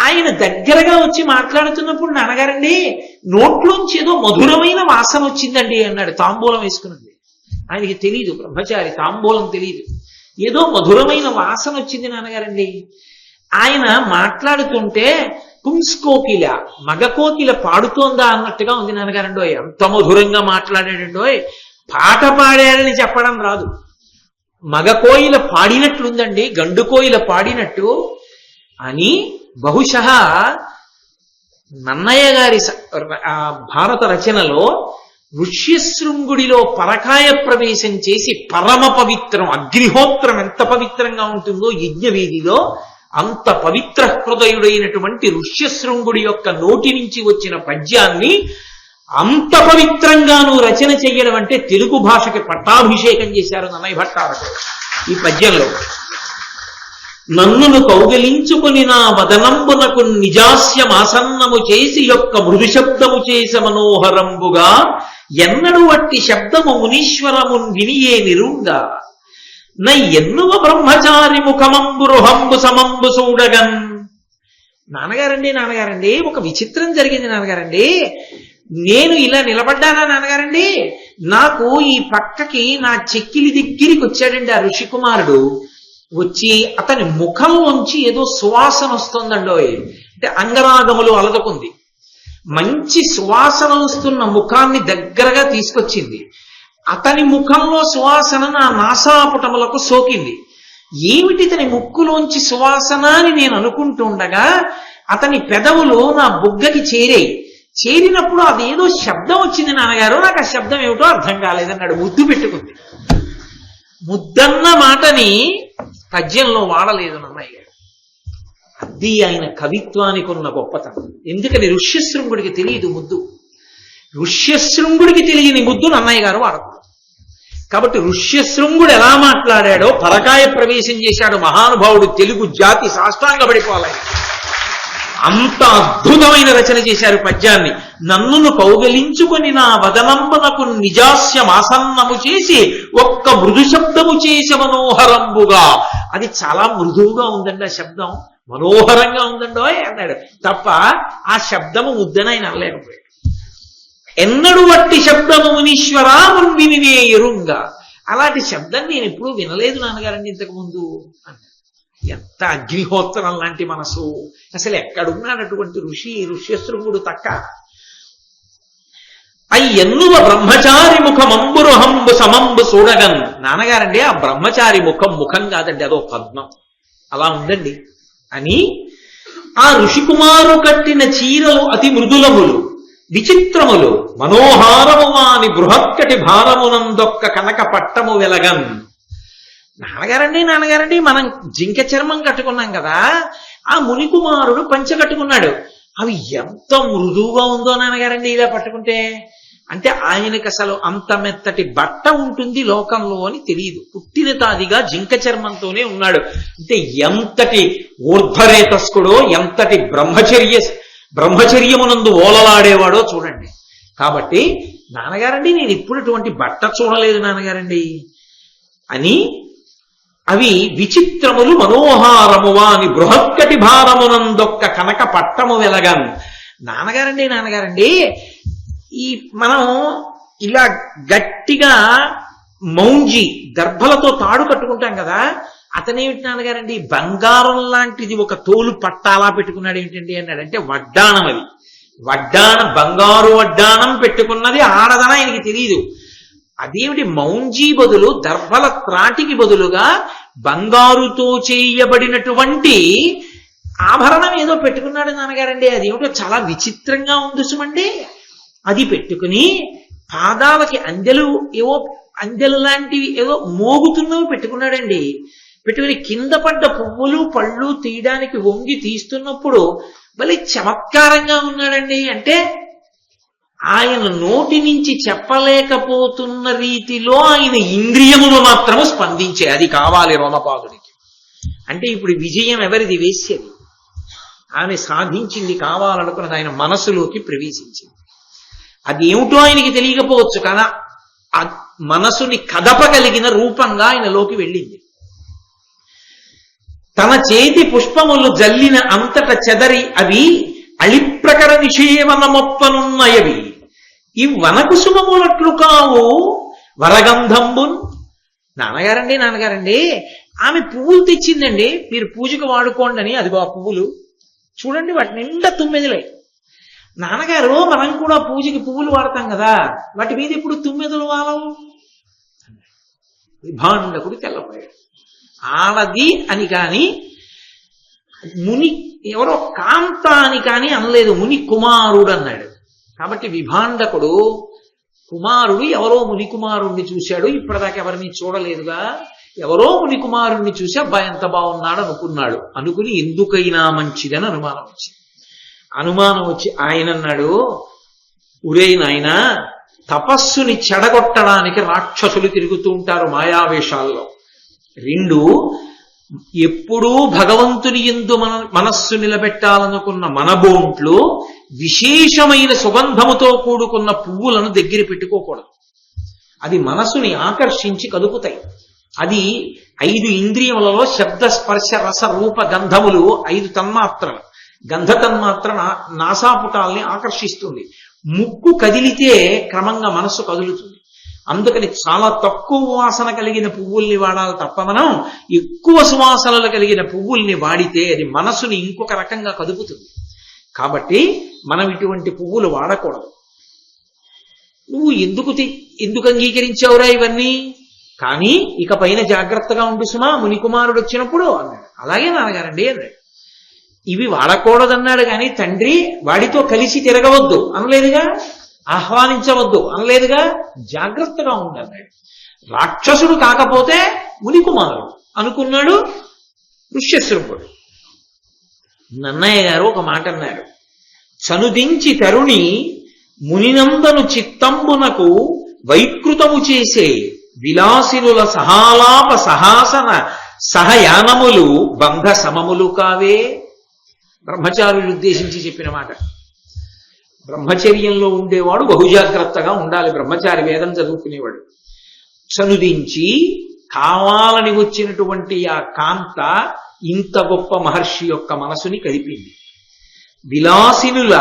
Speaker 1: ఆయన దగ్గరగా వచ్చి మాట్లాడుతున్నప్పుడు నాన్నగారండి నోట్లోంచి ఏదో మధురమైన వాసన వచ్చిందండి అన్నాడు. తాంబూలం వేసుకున్నది ఆయనకి తెలియదు, బ్రహ్మచారి తాంబూలం తెలియదు. ఏదో మధురమైన వాసన వచ్చింది నాన్నగారండి. ఆయన మాట్లాడుతుంటే పుంస్కోకిల మగ కోకిల పాడుతోందా అన్నట్టుగా ఉంది నాన్నగారండోయ్. అంత మధురంగా మాట్లాడాడండోయ్. పాట పాడాడని చెప్పడం రాదు, మగ కోయిల పాడినట్లుందండి, గండు కోయిల పాడినట్టు అని. బహుశః నన్నయ్య గారి భారత రచనలో ఋష్యశృంగుడిలో పరకాయ ప్రవేశం చేసి పరమ పవిత్రం, అగ్నిహోత్రం ఎంత పవిత్రంగా ఉంటుందో యజ్ఞవేదిలో అంత పవిత్ర హృదయుడైనటువంటి ఋష్యశృంగుడి యొక్క నోటి నుంచి వచ్చిన పద్యాన్ని అంత పవిత్రంగాను రచన చెయ్యడం అంటే తెలుగు భాషకి పట్టాభిషేకం చేశారు నన్నయ్య భట్టారకుడు ఈ పద్యంలో. నన్నును కౌగలించుకుని నా వదనంబునకు నిజాస్యమాసన్నము చేసి యొక్క మృదు శబ్దము చేస మనోహరంబుగా ఎన్నడు వట్టి శబ్దము మునీశ్వరమున్ వినియే నిరుంగా ఎన్నువ బ్రహ్మచారి ముఖమంబు రుహంబు సమంబు చూడగన్. నాన్నగారండి ఒక విచిత్రం జరిగింది నాన్నగారండి. నేను ఇలా నిలబడ్డానా నాన్నగారండి, నాకు ఈ పక్కకి నా చెక్కిలి దగ్గరికి వచ్చాడండి ఆ ఋషికుమారుడు. వచ్చి అతని ముఖంలోంచి ఏదో సువాసన వస్తుందండోయ్. అంటే అంగరాగములు అలదుకుంది, మంచి సువాసన వస్తున్న ముఖాన్ని దగ్గరగా తీసుకొచ్చింది. అతని ముఖంలో సువాసన నా నాసాపుటములకు సోకింది. ఏమిటి ఇతని ముక్కులోంచి సువాసన అని నేను అనుకుంటుండగా అతని పెదవులు నా బుగ్గకి చేరినప్పుడు అదేదో శబ్దం వచ్చింది నాన్నగారు. నాకు ఆ శబ్దం ఏమిటో అర్థం కాలేదన్నాడు. ముద్దు పెట్టుకుంది. ముద్దన్న మాటని పద్యంలో వాడలేదు నన్నయ్య గారు. అది ఆయన కవిత్వానికి ఉన్న గొప్పతనం. ఎందుకని ఋష్యశృంగుడికి తెలియదు ముద్దు. ఋష్యశృంగుడికి తెలియని ముద్దు నన్నయ్య గారు వాడకూడదు. కాబట్టి ఋష్యశృంగుడు ఎలా మాట్లాడాడో పరకాయ ప్రవేశం చేశాడు మహానుభావుడు. తెలుగు జాతి సాష్టాంగ పడిపోవాలి. అంత అద్భుతమైన రచన చేశారు పద్యాన్ని. నన్నును కౌగలించుకొని నా వదనంబనకు నిజాస్యమాసన్నము చేసి ఒక్క మృదు శబ్దము చేసి మనోహరంబుగా. అది చాలా మృదువుగా ఉందండి ఆ శబ్దం, మనోహరంగా ఉందండో అన్నాడు తప్ప ఆ శబ్దము ముద్దనైనా అనలేకపోయాడు. ఎన్నడు వట్టి శబ్దము మునీశ్వరా మున్వినినే ఎరుంగా. అలాంటి శబ్దం నేను ఎప్పుడూ వినలేదు నాన్నగారండి ఇంతకు ముందు అన్నాడు. ఎంత అగ్నిహోత్రం లాంటి మనసు! అసలు ఎక్కడున్నాడటువంటి ఋష్యశృంగుడు తక్క. ఎన్నువ బ్రహ్మచారి ముఖమంబురుహంబు సమంబు చూడగన్. నాన్నగారండి ఆ బ్రహ్మచారి ముఖం కాదండి, అదో పద్మం, అలా ఉందండి అని. ఆ ఋషికుమారు కట్టిన చీరలు అతి మృదులములు విచిత్రములు మనోహారము వాని బృహత్కటి భారమునందొక్క కనక పట్టము వెలగన్. నాన్నగారండి మనం జింక చర్మం కట్టుకున్నాం కదా, ఆ మునికుమారుడు పంచ కట్టుకున్నాడు. అవి ఎంత మృదువుగా ఉందో నాన్నగారండి ఇలా పట్టుకుంటే. అంటే ఆయనకి అసలు అంత మెత్తటి బట్ట ఉంటుంది లోకంలో అని తెలియదు. పుట్టిన తాదిగా జింక చర్మంతోనే ఉన్నాడు. అంటే ఎంతటి ఊర్ధ్వరేతస్కుడో, ఎంతటి బ్రహ్మచర్యమునందు ఓలలాడేవాడో చూడండి. కాబట్టి నాన్నగారండి నేను ఇప్పుడు అటువంటి బట్ట చూడలేదు నాన్నగారండి అని. అవి విచిత్రములు మనోహారమువా అని బృహత్కటి భారమునందొక్క కనక పట్టము వెలగన్. నాన్నగారండి ఈ మనం ఇలా గట్టిగా మౌంజి దర్భలతో తాడు కట్టుకుంటాం కదా, అతనేమిటి నాన్నగారండి బంగారం లాంటిది ఒక తోలు పట్టాలా పెట్టుకున్నాడు ఏమిటండి అన్నాడు. అంటే వడ్డాణం, అది బంగారు వడ్డాణం పెట్టుకున్నది ఆడదని ఆయనకి తెలియదు. అదేమిటి మౌంజీ బదులు దర్భల త్రాటికి బదులుగా బంగారుతో చేయబడినటువంటి ఆభరణం ఏదో పెట్టుకున్నాడు నాన్నగారండి. అదేమిటో చాలా విచిత్రంగా ఉంది సుమండి. అది పెట్టుకుని పాదాలకి అందెలు లాంటివి ఏదో మోగుతున్నవి పెట్టుకున్నాడండి. పెట్టుకుని కింద పడ్డ పువ్వులు పళ్ళు తీయడానికి వంగి తీస్తున్నప్పుడు భలే చమత్కారంగా ఉన్నాడండి. అంటే ఆయన నోటి నుంచి చెప్పలేకపోతున్న రీతిలో ఆయన ఇంద్రియములు మాత్రము స్పందించే. అది కావాలి రోమపాదుడికి. అంటే ఇప్పుడు విజయం ఎవరిది? వేశ్యది. ఆమె సాధించింది కావాలనుకున్నది ఆయన మనసులోకి ప్రవేశించింది. అది ఏమిటో ఆయనకి తెలియకపోవచ్చు, కానీ మనసుని కదపగలిగిన రూపంగా ఆయనలోకి వెళ్ళింది. తన చేతి పుష్పములు జల్లిన అంతట చెదరి అవి అళిప్రకర నిషేవన మొప్పనున్నయవి ఈ వనకుసుమములట్లు కావు వరగంధంబున్. నాన్నగారండి ఆమె పువ్వులు తెచ్చిందండి, మీరు పూజకు వాడుకోండి అని. అదిగో ఆ పువ్వులు చూడండి, వాటి నిండా తుమ్మెదలే. నాన్నగారు మనం కూడా పూజకి పువ్వులు వాడతాం కదా, వాటి మీద ఇప్పుడు తుమ్మెదలు వాలవు. విభాండకుడు తెల్లపోయాడు. ఆడది అని కాని ముని ఎవరో కాంత అని కాని అనలేదు, ముని కుమారుడు అన్నాడు. కాబట్టి విభాండకుడు కుమారుడు ఎవరో ముని కుమారుణ్ణి చూశాడు, ఇప్పటిదాకా ఎవరిని చూడలేదుగా, ఎవరో ముని కుమారుణ్ణి చూసి అబ్బాయి ఎంత బాగున్నాడు అనుకున్నాడు. అనుకుని ఎందుకైనా మంచిదని అనుమానం వచ్చి ఆయన అన్నాడు, ఉరే నాయనా, తపస్సుని చెడగొట్టడానికి రాక్షసులు తిరుగుతూ ఉంటారు మాయావేషాల్లో. రెండు, ఎప్పుడూ భగవంతుని యందు మనస్సు నిలబెట్టాలనుకున్న మనబోంట్లు విశేషమైన సుగంధముతో కూడుకున్న పువ్వులను దగ్గర పెట్టుకోకూడదు. అది మనసుని ఆకర్షించి కదుపుతాయి. అది 5 ఇంద్రియములలో శబ్ద స్పర్శ రస రూప గంధములు 5 తన్మాత్రలు. గంధ తన్మాత్ర నాసాపుటాల్ని ఆకర్షిస్తుంది. ముక్కు కదిలితే క్రమంగా మనస్సు కదులుతుంది. అందుకని చాలా తక్కువ వాసన కలిగిన పువ్వుల్ని వాడాలి తప్ప మనం ఎక్కువ సువాసనలు కలిగిన పువ్వుల్ని వాడితే అది మనసుని ఇంకొక రకంగా కదుపుతుంది. కాబట్టి మనం ఇటువంటి పువ్వులు వాడకూడదు. నువ్వు ఎందుకు అంగీకరించావురా ఇవన్నీ? కానీ ఇక పైన జాగ్రత్తగా ఉండు సుమా, మునికుమారుడు వచ్చినప్పుడు అన్నాడు. అలాగే నాన్నగారండి అన్నాడు. ఇవి వాడకూడదన్నాడు కానీ తండ్రి వాడితో కలిసి తిరగవద్దు అనలేదుగా, ఆహ్వానించవద్దు అనలేదుగా, జాగ్రత్తగా ఉండన్నాడు. రాక్షసుడు కాకపోతే మునికుమారుడు అనుకున్నాడు ఋష్యశృంగుడు. నన్నయ్య గారు ఒక మాట అన్నారు, చనుదించి తరుణి మునినందను చిత్తంబునకు వైకృతము చేసే విలాసినుల సహాలాప సహాసన సహయానములు బంధ సమములు కావే. బ్రహ్మచారులు ఉద్దేశించి చెప్పిన మాట. బ్రహ్మచర్యంలో ఉండేవాడు బహుజాగ్రత్తగా ఉండాలి. బ్రహ్మచారి వేదం చదువుకునేవాడు. చనుదించి కావాలని వచ్చినటువంటి ఆ కాంత ఇంత గొప్ప మహర్షి యొక్క మనసుని కదిపింది. విలాసినుల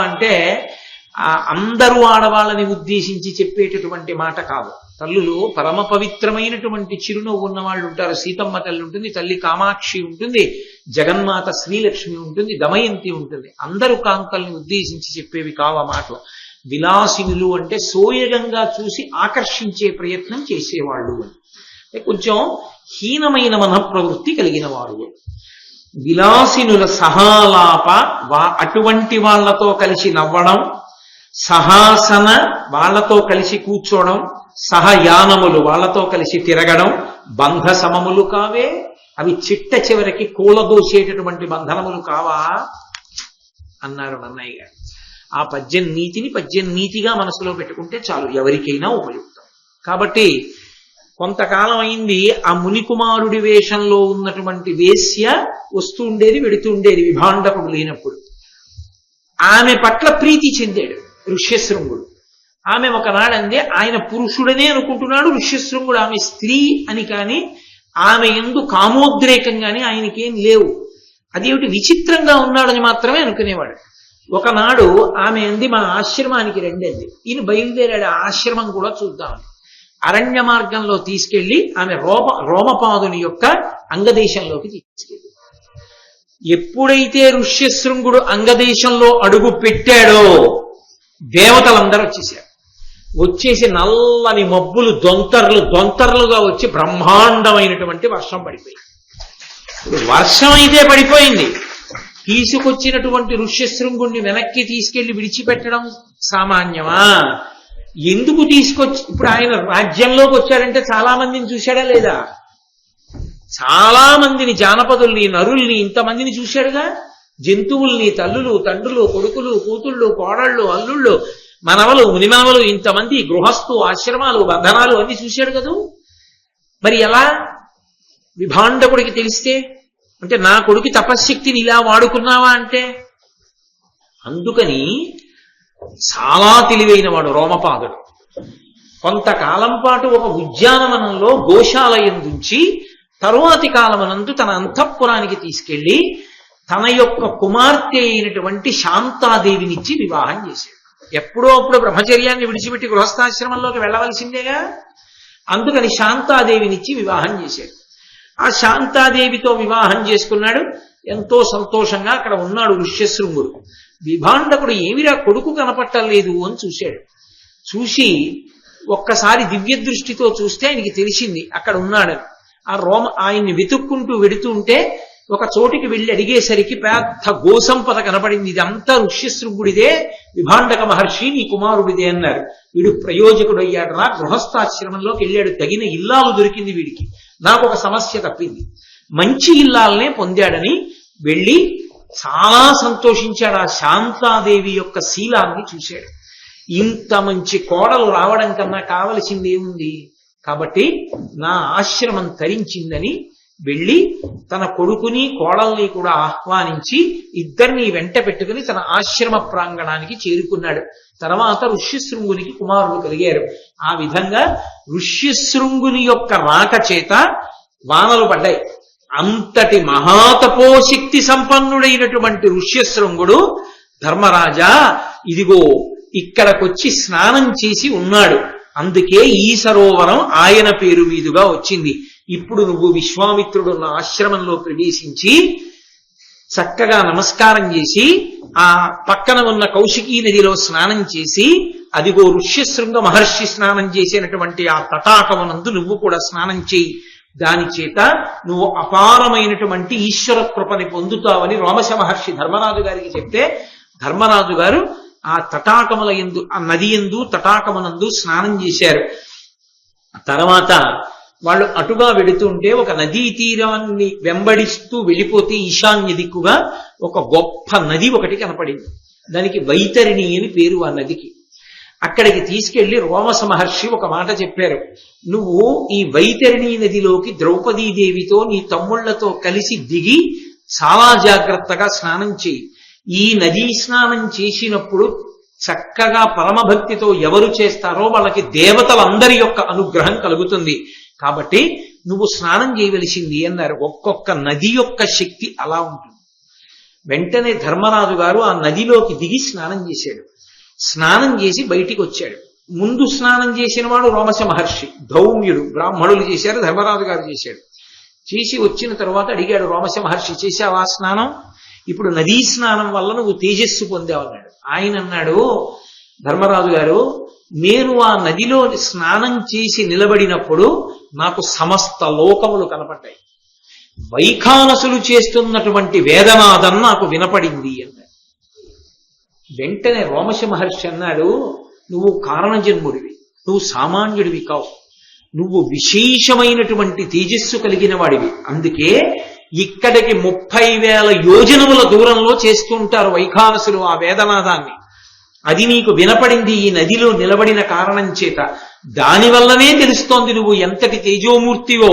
Speaker 1: అంటే అందరూ ఆడవాళ్ళని ఉద్దేశించి చెప్పేటటువంటి మాట కాదు. తల్లులు పరమ పవిత్రమైనటువంటి చిరునవ్వు ఉన్న వాళ్ళు ఉంటారు. సీతమ్మ తల్లి ఉంటుంది, తల్లి కామాక్షి ఉంటుంది, జగన్మాత శ్రీలక్ష్మి ఉంటుంది, దమయంతి ఉంటుంది. అందరూ కాంతల్ని ఉద్దేశించి చెప్పేవి కావు ఆ మాటలు. విలాసినులు అంటే సోయగంగా చూసి ఆకర్షించే ప్రయత్నం చేసేవాళ్ళు అని, కొంచెం హీనమైన మనఃప్రవృత్తి కలిగిన వారు. విలాసినుల సహాలాప అటువంటి వాళ్లతో కలిసి నవ్వడం, సహాసన వాళ్లతో కలిసి కూర్చోవడం, సహయానములు వాళ్లతో కలిసి తిరగడం బంధ సమములు కావే. అవి చిట్ట చివరికి కూలదోసేటటువంటి బంధనములు కావా అన్నారు నన్నయ్య గారు. ఆ పద్యం నీతిగా మనసులో పెట్టుకుంటే చాలు, ఎవరికైనా ఉపయుక్తం. కాబట్టి కొంతకాలం అయింది, ఆ మునికుమారుడి వేషంలో ఉన్నటువంటి వేశ్య వస్తూ ఉండేది, వెడుతూ ఉండేది విభాండకుడు లేనప్పుడు. ఆమె పట్ల ప్రీతి చెందాడు ఋష్యశృంగుడు. ఆమె ఒకనాడంది, ఆయన పురుషుడనే అనుకుంటున్నాడు ఋష్యశృంగుడు, ఆమె స్త్రీ అని కాని ఆమె యందు కామోద్రేకం గాని ఆయనకేం లేవు. అదేమిటి విచిత్రంగా ఉన్నాడని మాత్రమే అనుకునేవాడు. ఒకనాడు ఆమె అంది, మా ఆశ్రమానికి రండి. ఈయన బయలుదేరాడు, ఆశ్రమం కూడా చూద్దామని. అరణ్య మార్గంలో తీసుకెళ్లి ఆమె రోమపాదుని యొక్క అంగదేశంలోకి తీసుకెళ్ళి, ఎప్పుడైతే ఋష్యశృంగుడు అంగదేశంలో అడుగు పెట్టాడో దేవతలందరూ వచ్చేసి నల్లని మబ్బులు దొంతర్లుగా వచ్చి బ్రహ్మాండమైనటువంటి వర్షం పడిపోయింది. వర్షం అయితే పడిపోయింది, తీసుకొచ్చినటువంటి ఋష్యశృంగుణ్ణి వెనక్కి తీసుకెళ్లి విడిచిపెట్టడం సామాన్యమా? ఎందుకు తీసుకొచ్చి, ఇప్పుడు ఆయన రాజ్యంలోకి వచ్చాడంటే చాలా మందిని చూశాడా లేదా? చాలా మందిని, జానపదుల్ని, నరుల్ని, ఇంతమందిని చూశాడుగా. జంతువుల్ని, తల్లులు, తండ్రులు, కొడుకులు, కూతుళ్ళు, కోడళ్ళు, అల్లుళ్ళు, మనవలు, మునిమనవలు, ఇంతమంది, గృహస్థు, ఆశ్రమాలు, బంధనాలు అన్ని చూశాడు కదూ. మరి ఎలా విభాండకుడికి తెలిస్తే? అంటే నా కొడుకు తపశ్శక్తిని ఇలా వాడుకున్నావా అంటే, అందుకని చాలా తెలివైన వాడు రోమపాదుడు. కొంతకాలం పాటు ఒక ఉద్యానవనంలో గోశాలయం నుంచి తరువాతి కాలమునందు తన అంతఃపురానికి తీసుకెళ్లి తన యొక్క కుమార్తె అయినటువంటి శాంతాదేవినిచ్చి వివాహం చేశాడు. ఎప్పుడో అప్పుడు బ్రహ్మచర్యాన్ని విడిచిపెట్టి గృహస్థాశ్రమంలోకి వెళ్ళవలసిందేగా, అందుకని శాంతాదేవినిచ్చి వివాహం చేశాడు. ఆ శాంతాదేవితో వివాహం చేసుకున్నాడు. ఎంతో సంతోషంగా అక్కడ ఉన్నాడు ఋష్యశృంగుడు. విభాండకుడు ఏమిరా కొడుకు కనపట్టలేదు అని చూశాడు. చూసి ఒక్కసారి దివ్య దృష్టితో చూస్తే ఆయనకి తెలిసింది అక్కడ ఉన్నాడని. ఆయన్ని వెతుక్కుంటూ వెడుతూ ఉంటే ఒక చోటికి వెళ్ళి అడిగేసరికి పెద్ద గోసంపద కనపడింది. ఇదంతా ఋష్యశృంగుడిదే, విభాండక మహర్షి నీ కుమారుడిదే అన్నారు. వీడు ప్రయోజకుడు అయ్యాడు రా, గృహస్థాశ్రమంలోకి వెళ్ళాడు, తగిన ఇల్లాలు దొరికింది వీడికి, నాకు ఒక సమస్య తప్పింది, మంచి ఇల్లాలనే పొందాడని వెళ్ళి చాలా సంతోషించాడు. ఆ శాంతాదేవి యొక్క శీలాన్ని చూశాడు. ఇంత మంచి కోడలు రావడం కన్నా కావలసింది ఏముంది, కాబట్టి నా ఆశ్రమం తరించిందని వెళ్ళి తన కొడుకుని కోడల్ని కూడా ఆహ్వానించి ఇద్దరిని వెంట పెట్టుకుని తన ఆశ్రమ ప్రాంగణానికి చేరుకున్నాడు. తర్వాత ఋష్యశృంగునికి కుమారుడు కలిగారు. ఆ విధంగా ఋష్యశృంగుని యొక్క రాక చేత వానలు పడ్డాయి. అంతటి మహాతపోశక్తి సంపన్నుడైనటువంటి ఋష్యశృంగుడు, ధర్మరాజా ఇదిగో ఇక్కడకొచ్చి స్నానం చేసి ఉన్నాడు, అందుకే ఈ సరోవరం ఆయన పేరు మీదుగా వచ్చింది. ఇప్పుడు నువ్వు విశ్వామిత్రుడున్న ఆశ్రమంలో ప్రవేశించి చక్కగా నమస్కారం చేసి ఆ పక్కన ఉన్న కౌశికీ నదిలో స్నానం చేసి, అదిగో ఋష్యశృంగ మహర్షి స్నానం చేసినటువంటి ఆ తటాకమునందు నువ్వు కూడా స్నానం చేయి. దాని చేత నువ్వు అపారమైనటువంటి ఈశ్వర కృపని పొందుతావని రోమశ మహర్షి ధర్మరాజు గారికి చెప్తే, ధర్మరాజు గారు ఆ తటాకముల యందు, ఆ నది యందు తటాకమునందు స్నానం చేశారు. తర్వాత వాళ్ళు అటుగా వెడుతుంటే ఒక నదీ తీరాన్ని వెంబడిస్తూ వెళ్ళిపోతే ఈశాన్య దిక్కుగా ఒక గొప్ప నది ఒకటి కనపడింది. దానికి వైతరిణి అని పేరు ఆ నదికి. అక్కడికి తీసుకెళ్లి రోమశ మహర్షి ఒక మాట చెప్పారు, నువ్వు ఈ వైతరిణి నదిలోకి ద్రౌపదీదేవితో నీ తమ్ముళ్లతో కలిసి దిగి చాలా జాగ్రత్తగా స్నానం చేయి. ఈ నదీ స్నానం చేసినప్పుడు చక్కగా పరమభక్తితో ఎవరు చేస్తారో వాళ్ళకి దేవతలందరి యొక్క అనుగ్రహం కలుగుతుంది, కాబట్టి నువ్వు స్నానం చేయవలసింది అన్నారు. ఒక్కొక్క నది యొక్క శక్తి అలా ఉంటుంది. వెంటనే ధర్మరాజు గారు ఆ నదిలోకి దిగి స్నానం చేశాడు. స్నానం చేసి బయటికి వచ్చాడు. ముందు స్నానం చేసిన వాడు రోమశ మహర్షి, ధౌమ్యుడు, బ్రాహ్మణులు చేశారు, ధర్మరాజు గారు చేశాడు. చేసి వచ్చిన తర్వాత అడిగాడు రోమశ మహర్షి, చేశావా స్నానం? ఇప్పుడు నదీ స్నానం వల్ల నువ్వు తేజస్సు పొందావన్నాడు. ఆయన అన్నాడు, ధర్మరాజు గారు నేను ఆ నదిలో స్నానం చేసి నిలబడినప్పుడు నాకు సమస్త లోకములు కనపడ్డాయి, వైఖానసులు చేస్తున్నటువంటి వేదనాదం నాకు వినపడింది అన్నాడు. వెంటనే రోమశ మహర్షి అన్నాడు, నువ్వు కారణజన్ముడివి, నువ్వు సామాన్యుడివి కావు, నువ్వు విశేషమైనటువంటి తేజస్సు కలిగిన వాడివి. అందుకే ఇక్కడికి 30,000 యోజనముల దూరంలో చేస్తుంటారు వైఖానసులు ఆ వేదనాదాన్ని. అది నీకు వినపడింది ఈ నదిలో నిలబడిన కారణం చేత. దానివల్లనే తెలుస్తోంది నువ్వు ఎంతటి తేజోమూర్తివో.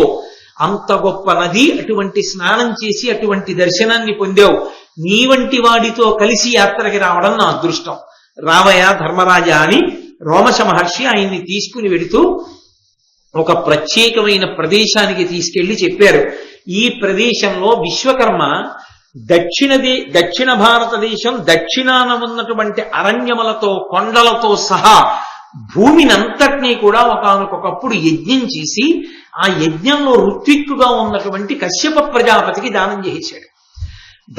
Speaker 1: అంత గొప్ప నది, అటువంటి స్నానం చేసి అటువంటి దర్శనాన్ని పొందావు. నీ వంటి వాడితో కలిసి యాత్రకి రావడం నా అదృష్టం, రావయా ధర్మరాజా అని రోమశ మహర్షి ఆయన్ని తీసుకుని వెడుతూ ఒక ప్రత్యేకమైన ప్రదేశానికి తీసుకెళ్లి చెప్పారు. ఈ ప్రదేశంలో విశ్వకర్మ దక్షిణ భారతదేశం దక్షిణాన ఉన్నటువంటి అరణ్యములతో కొండలతో సహా భూమినంతటినీ కూడా ఒకానొకప్పుడు యజ్ఞం చేసి ఆ యజ్ఞంలో ఋత్విక్కుగా ఉన్నటువంటి కశ్యప ప్రజాపతికి దానం చేశాడు.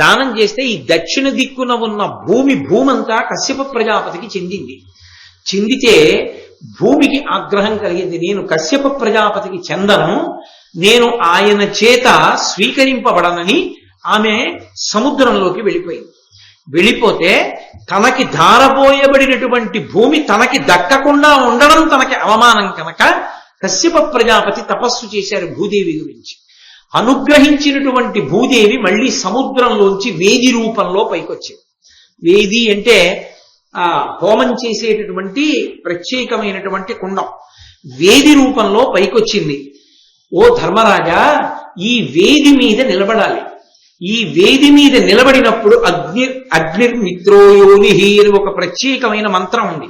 Speaker 1: దానం చేస్తే ఈ దక్షిణ దిక్కున ఉన్న భూమంతా కశ్యప ప్రజాపతికి చెందింది. చెందితే భూమికి ఆగ్రహం కలిగింది, నేను కశ్యప ప్రజాపతికి చెందను, నేను ఆయన చేత స్వీకరింపబడనని ఆమె సముద్రంలోకి వెళ్ళిపోయింది. వెళ్ళిపోతే తనకి ధారపోయబడినటువంటి భూమి తనకి దక్కకుండా ఉండడం తనకి అవమానం కనుక కశ్యప ప్రజాపతి తపస్సు చేశారు భూదేవి గురించి. అనుగ్రహించినటువంటి భూదేవి మళ్ళీ సముద్రంలోంచి వేది రూపంలో పైకొచ్చింది. వేది అంటే ఆ హోమం చేసేటటువంటి ప్రత్యేకమైనటువంటి కుండం. వేది రూపంలో పైకొచ్చింది. ఓ ధర్మరాజా, ఈ వేది మీద నిలబడాలి. ఈ వేది మీద నిలబడినప్పుడు అగ్నిర్మిత్రోయోనిహి అని ఒక ప్రత్యేకమైన మంత్రం ఉంది.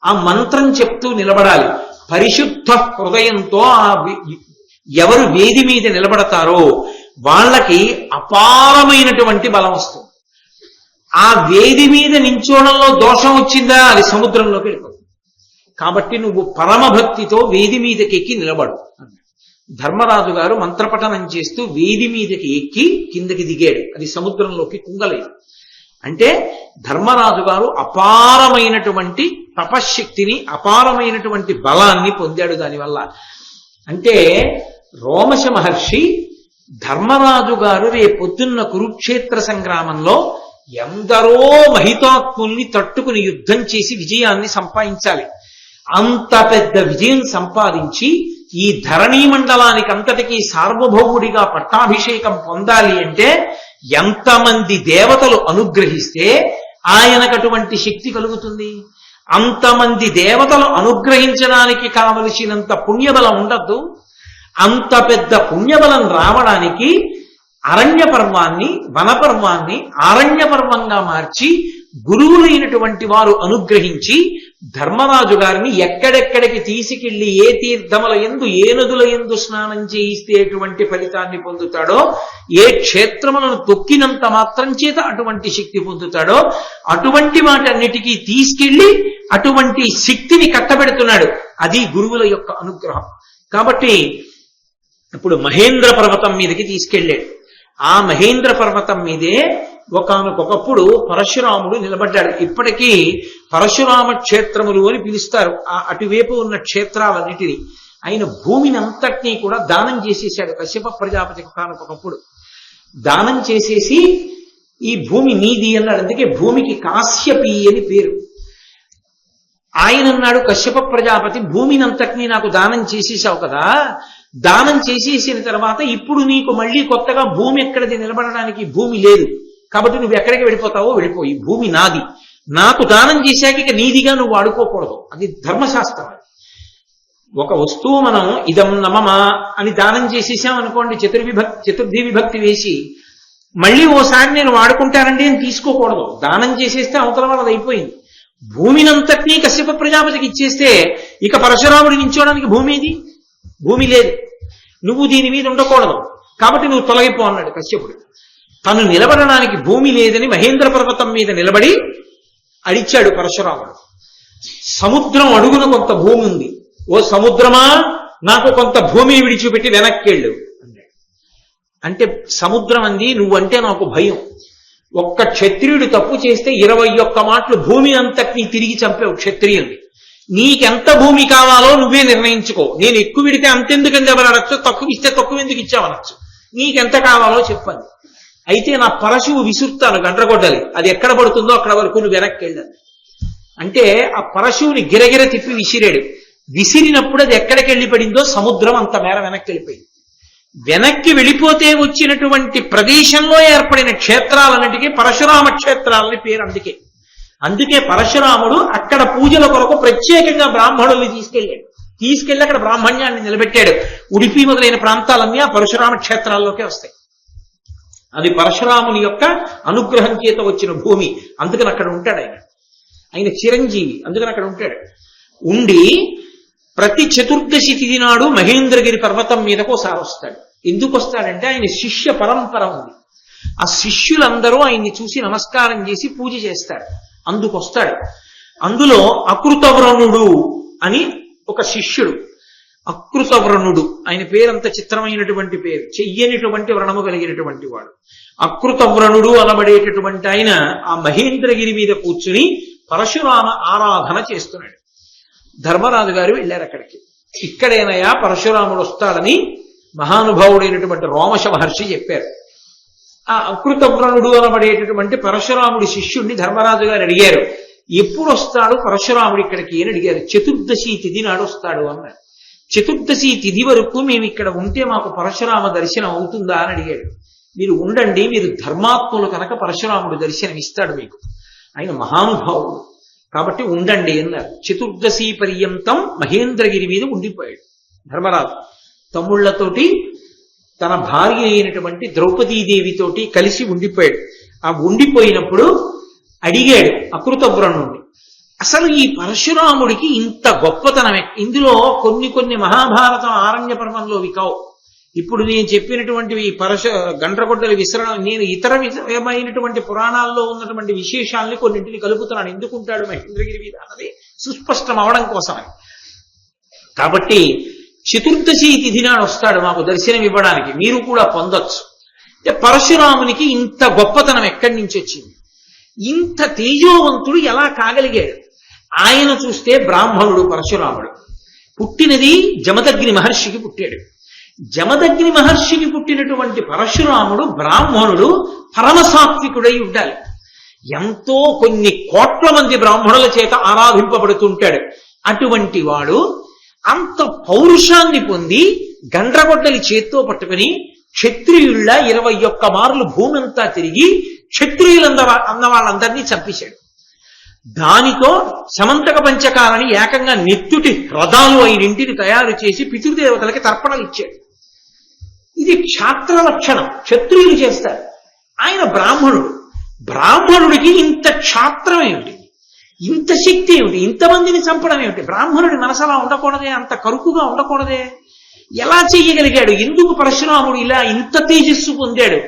Speaker 1: ఆ మంత్రం చెప్తూ నిలబడాలి. పరిశుద్ధ హృదయంతో ఎవరు వేది మీద నిలబడతారో వాళ్ళకి అపారమైనటువంటి బలం వస్తుంది. ఆ వేది మీద నించోడంలో దోషం వచ్చిందా అది సముద్రంలోకి వెళ్ళిపోతుంది. కాబట్టి నువ్వు పరమభక్తితో వేది మీదకి ఎక్కి నిలబడు. ధర్మరాజు గారు మంత్రపఠనం చేస్తూ వేది మీదకి ఎక్కి కిందకి దిగాడు. అది సముద్రంలోకి కుంగలేదు. అంటే ధర్మరాజు గారు అపారమైనటువంటి తపశ్శక్తిని, అపారమైనటువంటి బలాన్ని పొందాడు దానివల్ల. అంటే రోమశ మహర్షి ధర్మరాజు గారు రేపొద్దున్న కురుక్షేత్ర సంగ్రామంలో ఎందరో మహితాత్ముల్ని తట్టుకుని యుద్ధం చేసి విజయాన్ని సంపాదించాలి. అంత పెద్ద విజయం సంపాదించి ఈ ధరణీ మండలానికి అంతటికీ సార్వభౌముడిగా పట్టాభిషేకం పొందాలి అంటే ఎంతమంది దేవతలు అనుగ్రహిస్తే ఆయనకటువంటి శక్తి కలుగుతుంది. అంతమంది దేవతలు అనుగ్రహించడానికి కావలసినంత పుణ్యబలం ఉండద్దు. అంత పెద్ద పుణ్యబలం రావడానికి అరణ్య పర్వాన్ని, వనపర్వాన్ని ఆరణ్య పర్వంగా మార్చి గురువులైనటువంటి వారు అనుగ్రహించి ధర్మరాజు గారిని ఎక్కడెక్కడికి తీసుకెళ్లి ఏ తీర్థముల యందు, ఏ నదుల యందు స్నానం చేయిస్తే ఎటువంటి ఫలితాన్ని పొందుతాడో, ఏ క్షేత్రములను తొక్కినంత మాత్రం చేత అటువంటి శక్తి పొందుతాడో అటువంటి వాటన్నిటికీ తీసుకెళ్లి అటువంటి శక్తిని కట్టబెడుతున్నాడు. అది గురువుల యొక్క అనుగ్రహం. కాబట్టి ఇప్పుడు మహేంద్ర పర్వతం మీదకి తీసుకెళ్ళాడు. ఆ మహేంద్ర పర్వతం మీదే ఒకానొకప్పుడు పరశురాముడు నిలబడ్డాడు. ఇప్పటికీ పరశురామ క్షేత్రములు అని పిలుస్తారు అటువైపు ఉన్న క్షేత్రాలన్నిటినీ. ఆయన భూమిని అంతటినీ కూడా దానం చేసేసాడు. కశ్యప ప్రజాపతికి ఒకానొకప్పుడు దానం చేసేసి ఈ భూమి నీది అన్నాడు. అందుకే భూమికి కాశ్యపి అని పేరు. ఆయన అన్నాడు కశ్యప ప్రజాపతి, భూమిని అంతటినీ నాకు దానం చేసేసావు కదా, దానం చేసేసిన తర్వాత ఇప్పుడు నీకు మళ్ళీ కొత్తగా భూమి ఎక్కడిది నిలబడడానికి భూమి లేదు, కాబట్టి నువ్వు ఎక్కడికి వెళ్ళిపోతావో వెళ్ళిపోయి, భూమి నాది, నాకు దానం చేశాక ఇక నీదిగా నువ్వు వాడుకోకూడదు. అది ధర్మశాస్త్రం. ఒక వస్తువు మనం ఇదం నమమా అని దానం చేసేసాం అనుకోండి, చతుర్థి విభక్తి వేసి, మళ్ళీ ఓసారి నేను వాడుకుంటానండి అని తీసుకోకూడదు. దానం చేసేస్తే అవతల వాళ్ళది అయిపోయింది. భూమినంతటినీ కశ్యప ప్రజాపతికి ఇచ్చేస్తే ఇక పరశురాముడి నించోడానికి భూమి లేదు, నువ్వు దీని మీద ఉండకూడదు, కాబట్టి నువ్వు తొలగిపో అన్నాడు కశ్యపుడు. తను నిలబడడానికి భూమి లేదని మహేంద్ర పర్వతం మీద నిలబడి అడిచాడు పరశురాముడు. సముద్రం అడుగున కొంత భూమి ఉంది, ఓ సముద్రమా నాకు కొంత భూమిని విడిచిపెట్టి వెనక్కేళ్ళు అన్నాడు. అంటే సముద్రం అంది, నువ్వంటే నాకు భయం, ఒక్క క్షత్రియుడు తప్పు చేస్తే 21 మాటలు భూమి అంతటినీ తిరిగి చంపావు క్షత్రియుల్ని, నీకెంత భూమి కావాలో నువ్వే నిర్ణయించుకో, నేను ఎక్కువ విడితే అంతెందుకని ఎవరనొచ్చు, తక్కువ ఇస్తే తక్కువ ఎందుకు ఇచ్చావనొచ్చు, నీకెంత కావాలో చెప్పండి. అయితే నా పరశువు విసురుతాను గండ్రగొడ్డలి, అది ఎక్కడ పడుతుందో అక్కడ వరకు నువ్వు వెనక్కి వెళ్ళాలి అంటే ఆ పరశువుని గిరగిర తిప్పి విసిరాడు. విసిరినప్పుడు అది ఎక్కడికి వెళ్ళి పడిందో సముద్రం అంత మేర వెనక్కి వెళ్ళిపోయింది. వెనక్కి వెళ్ళిపోతే వచ్చినటువంటి ప్రదేశంలో ఏర్పడిన క్షేత్రాలన్నిటికీ పరశురామ క్షేత్రాలని పేరు. అందుకే పరశురాముడు అక్కడ పూజల కొరకు ప్రత్యేకంగా బ్రాహ్మణుల్ని తీసుకెళ్లి అక్కడ బ్రాహ్మణ్యాన్ని నిలబెట్టాడు. ఉడిపి మొదలైన ప్రాంతాలన్నీ ఆ పరశురామ క్షేత్రాల్లోకే వస్తాయి. అది పరశురాముని యొక్క అనుగ్రహం చేత వచ్చిన భూమి, అందుకని అక్కడ ఉంటాడు ఆయన చిరంజీవి, అందుకని అక్కడ ఉంటాడు. ఉండి ప్రతి చతుర్దశి తిథి నాడు మహేంద్రగిరి పర్వతం మీదకు ఒకసారి వస్తాడు. ఎందుకు వస్తాడంటే ఆయన శిష్య పరంపర ఉంది. ఆ శిష్యులందరూ ఆయన్ని చూసి నమస్కారం చేసి పూజ చేస్తారు, అందుకొస్తాడు. అందులో అకృతవ్రణుడు అని ఒక శిష్యుడు, అకృతవ్రణుడు, ఆయన పేరంత చిత్రమైనటువంటి పేరు, చెయ్యనిటువంటి వ్రణము కలిగినటువంటి వాడు. అకృతవ్రణుడు అనబడేటటువంటి ఆయన ఆ మహేంద్రగిరి మీద కూర్చుని పరశురామ ఆరాధన చేస్తున్నాడు. ధర్మరాజు గారు వెళ్ళారు అక్కడికి. ఇక్కడేనయా పరశురాముడు వస్తాడని మహానుభావుడైనటువంటి రోమశ మహర్షి చెప్పారు. ఆ అకృతవ్రణుడు అనబడేటటువంటి పరశురాముడి శిష్యుణ్ణి ధర్మరాజు గారు అడిగారు, ఎప్పుడు వస్తాడు పరశురాముడు ఇక్కడికి అని అడిగారు. చతుర్దశి తిథి నాడు వస్తాడు అన్నాడు. చతుర్దశి తిథి వరకు మేము ఇక్కడ ఉంటే మాకు పరశురామ దర్శనం అవుతుందా అని అడిగాడు. మీరు ఉండండి, మీరు ధర్మాత్ములు కనుక పరశురాముడు దర్శనం ఇస్తాడు మీకు, ఆయన మహానుభావుడు కాబట్టి ఉండండి అన్నారు. చతుర్దశి పర్యంతం మహేంద్రగిరి మీద ఉండిపోయాడు ధర్మరాజు. తమ్ముళ్లతోటి తన భార్య అయినటువంటి ద్రౌపదీదేవితోటి కలిసి ఉండిపోయాడు. ఆ ఉండిపోయినప్పుడు అడిగాడు అకృతవ్రణుణ్ణి, అసలు ఈ పరశురాముడికి ఇంత గొప్పతనమే, ఇందులో కొన్ని మహాభారతం ఆరణ్య పర్వంలోవి కావు, ఇప్పుడు నేను చెప్పినటువంటి గండ్రగొడ్డల విసరణ నేను ఇతర విధమైనటువంటి పురాణాల్లో ఉన్నటువంటి విశేషాలని కొన్నింటిని కలుపుతున్నాను. ఎందుకుంటాడు మహేంద్రగిరి మీద అన్నది సుస్పష్టం అవడం కోసమని. కాబట్టి చతుర్దశి తిథి నాడు వస్తాడు మాకు దర్శనం ఇవ్వడానికి, మీరు కూడా పొందొచ్చు. అంటే పరశురామునికి ఇంత గొప్పతనం ఎక్కడి నుంచి వచ్చింది? ఇంత తేజోవంతుడు ఎలా కాగలిగాడు? ఆయన చూస్తే బ్రాహ్మణుడు పరశురాముడు, పుట్టినది జమదగ్ని మహర్షికి పుట్టాడు. జమదగ్ని మహర్షికి పుట్టినటువంటి పరశురాముడు బ్రాహ్మణుడు, పరమసాత్వికుడై ఉండాలి. ఎంతో కొన్ని కోట్ల మంది బ్రాహ్మణుల చేత ఆరాధింపబడుతుంటాడు. అటువంటి వాడు అంత పౌరుషాన్ని పొంది గండ్రగొడ్డలి చేత్తో పట్టుకుని క్షత్రియుళ్ళ 21 మార్లు భూమి అంతా తిరిగి క్షత్రియులంద వాళ్ళందరినీ చంపేశాడు. దానితో సమంతక పంచకాలని ఏకంగా నెత్తుటి రథాలు 5 తయారు చేసి పితృదేవతలకి తర్పణలు ఇచ్చాడు. ఇది క్షాత్ర లక్షణం, క్షత్రియులు చేస్తారు. ఆయన బ్రాహ్మణుడు, బ్రాహ్మణుడికి ఇంత క్షాత్రం ఏమిటి, ఇంత శక్తి ఏమిటి, ఇంతమందిని చంపడం ఏమిటి? బ్రాహ్మణుడి మనసు అలా ఉండకూడదే, అంత కరుకుగా ఉండకూడదే? ఎలా చెయ్యగలిగాడు? ఎందుకు పరశురాముడు ఇలా ఇంత తేజస్సు పొందాడు?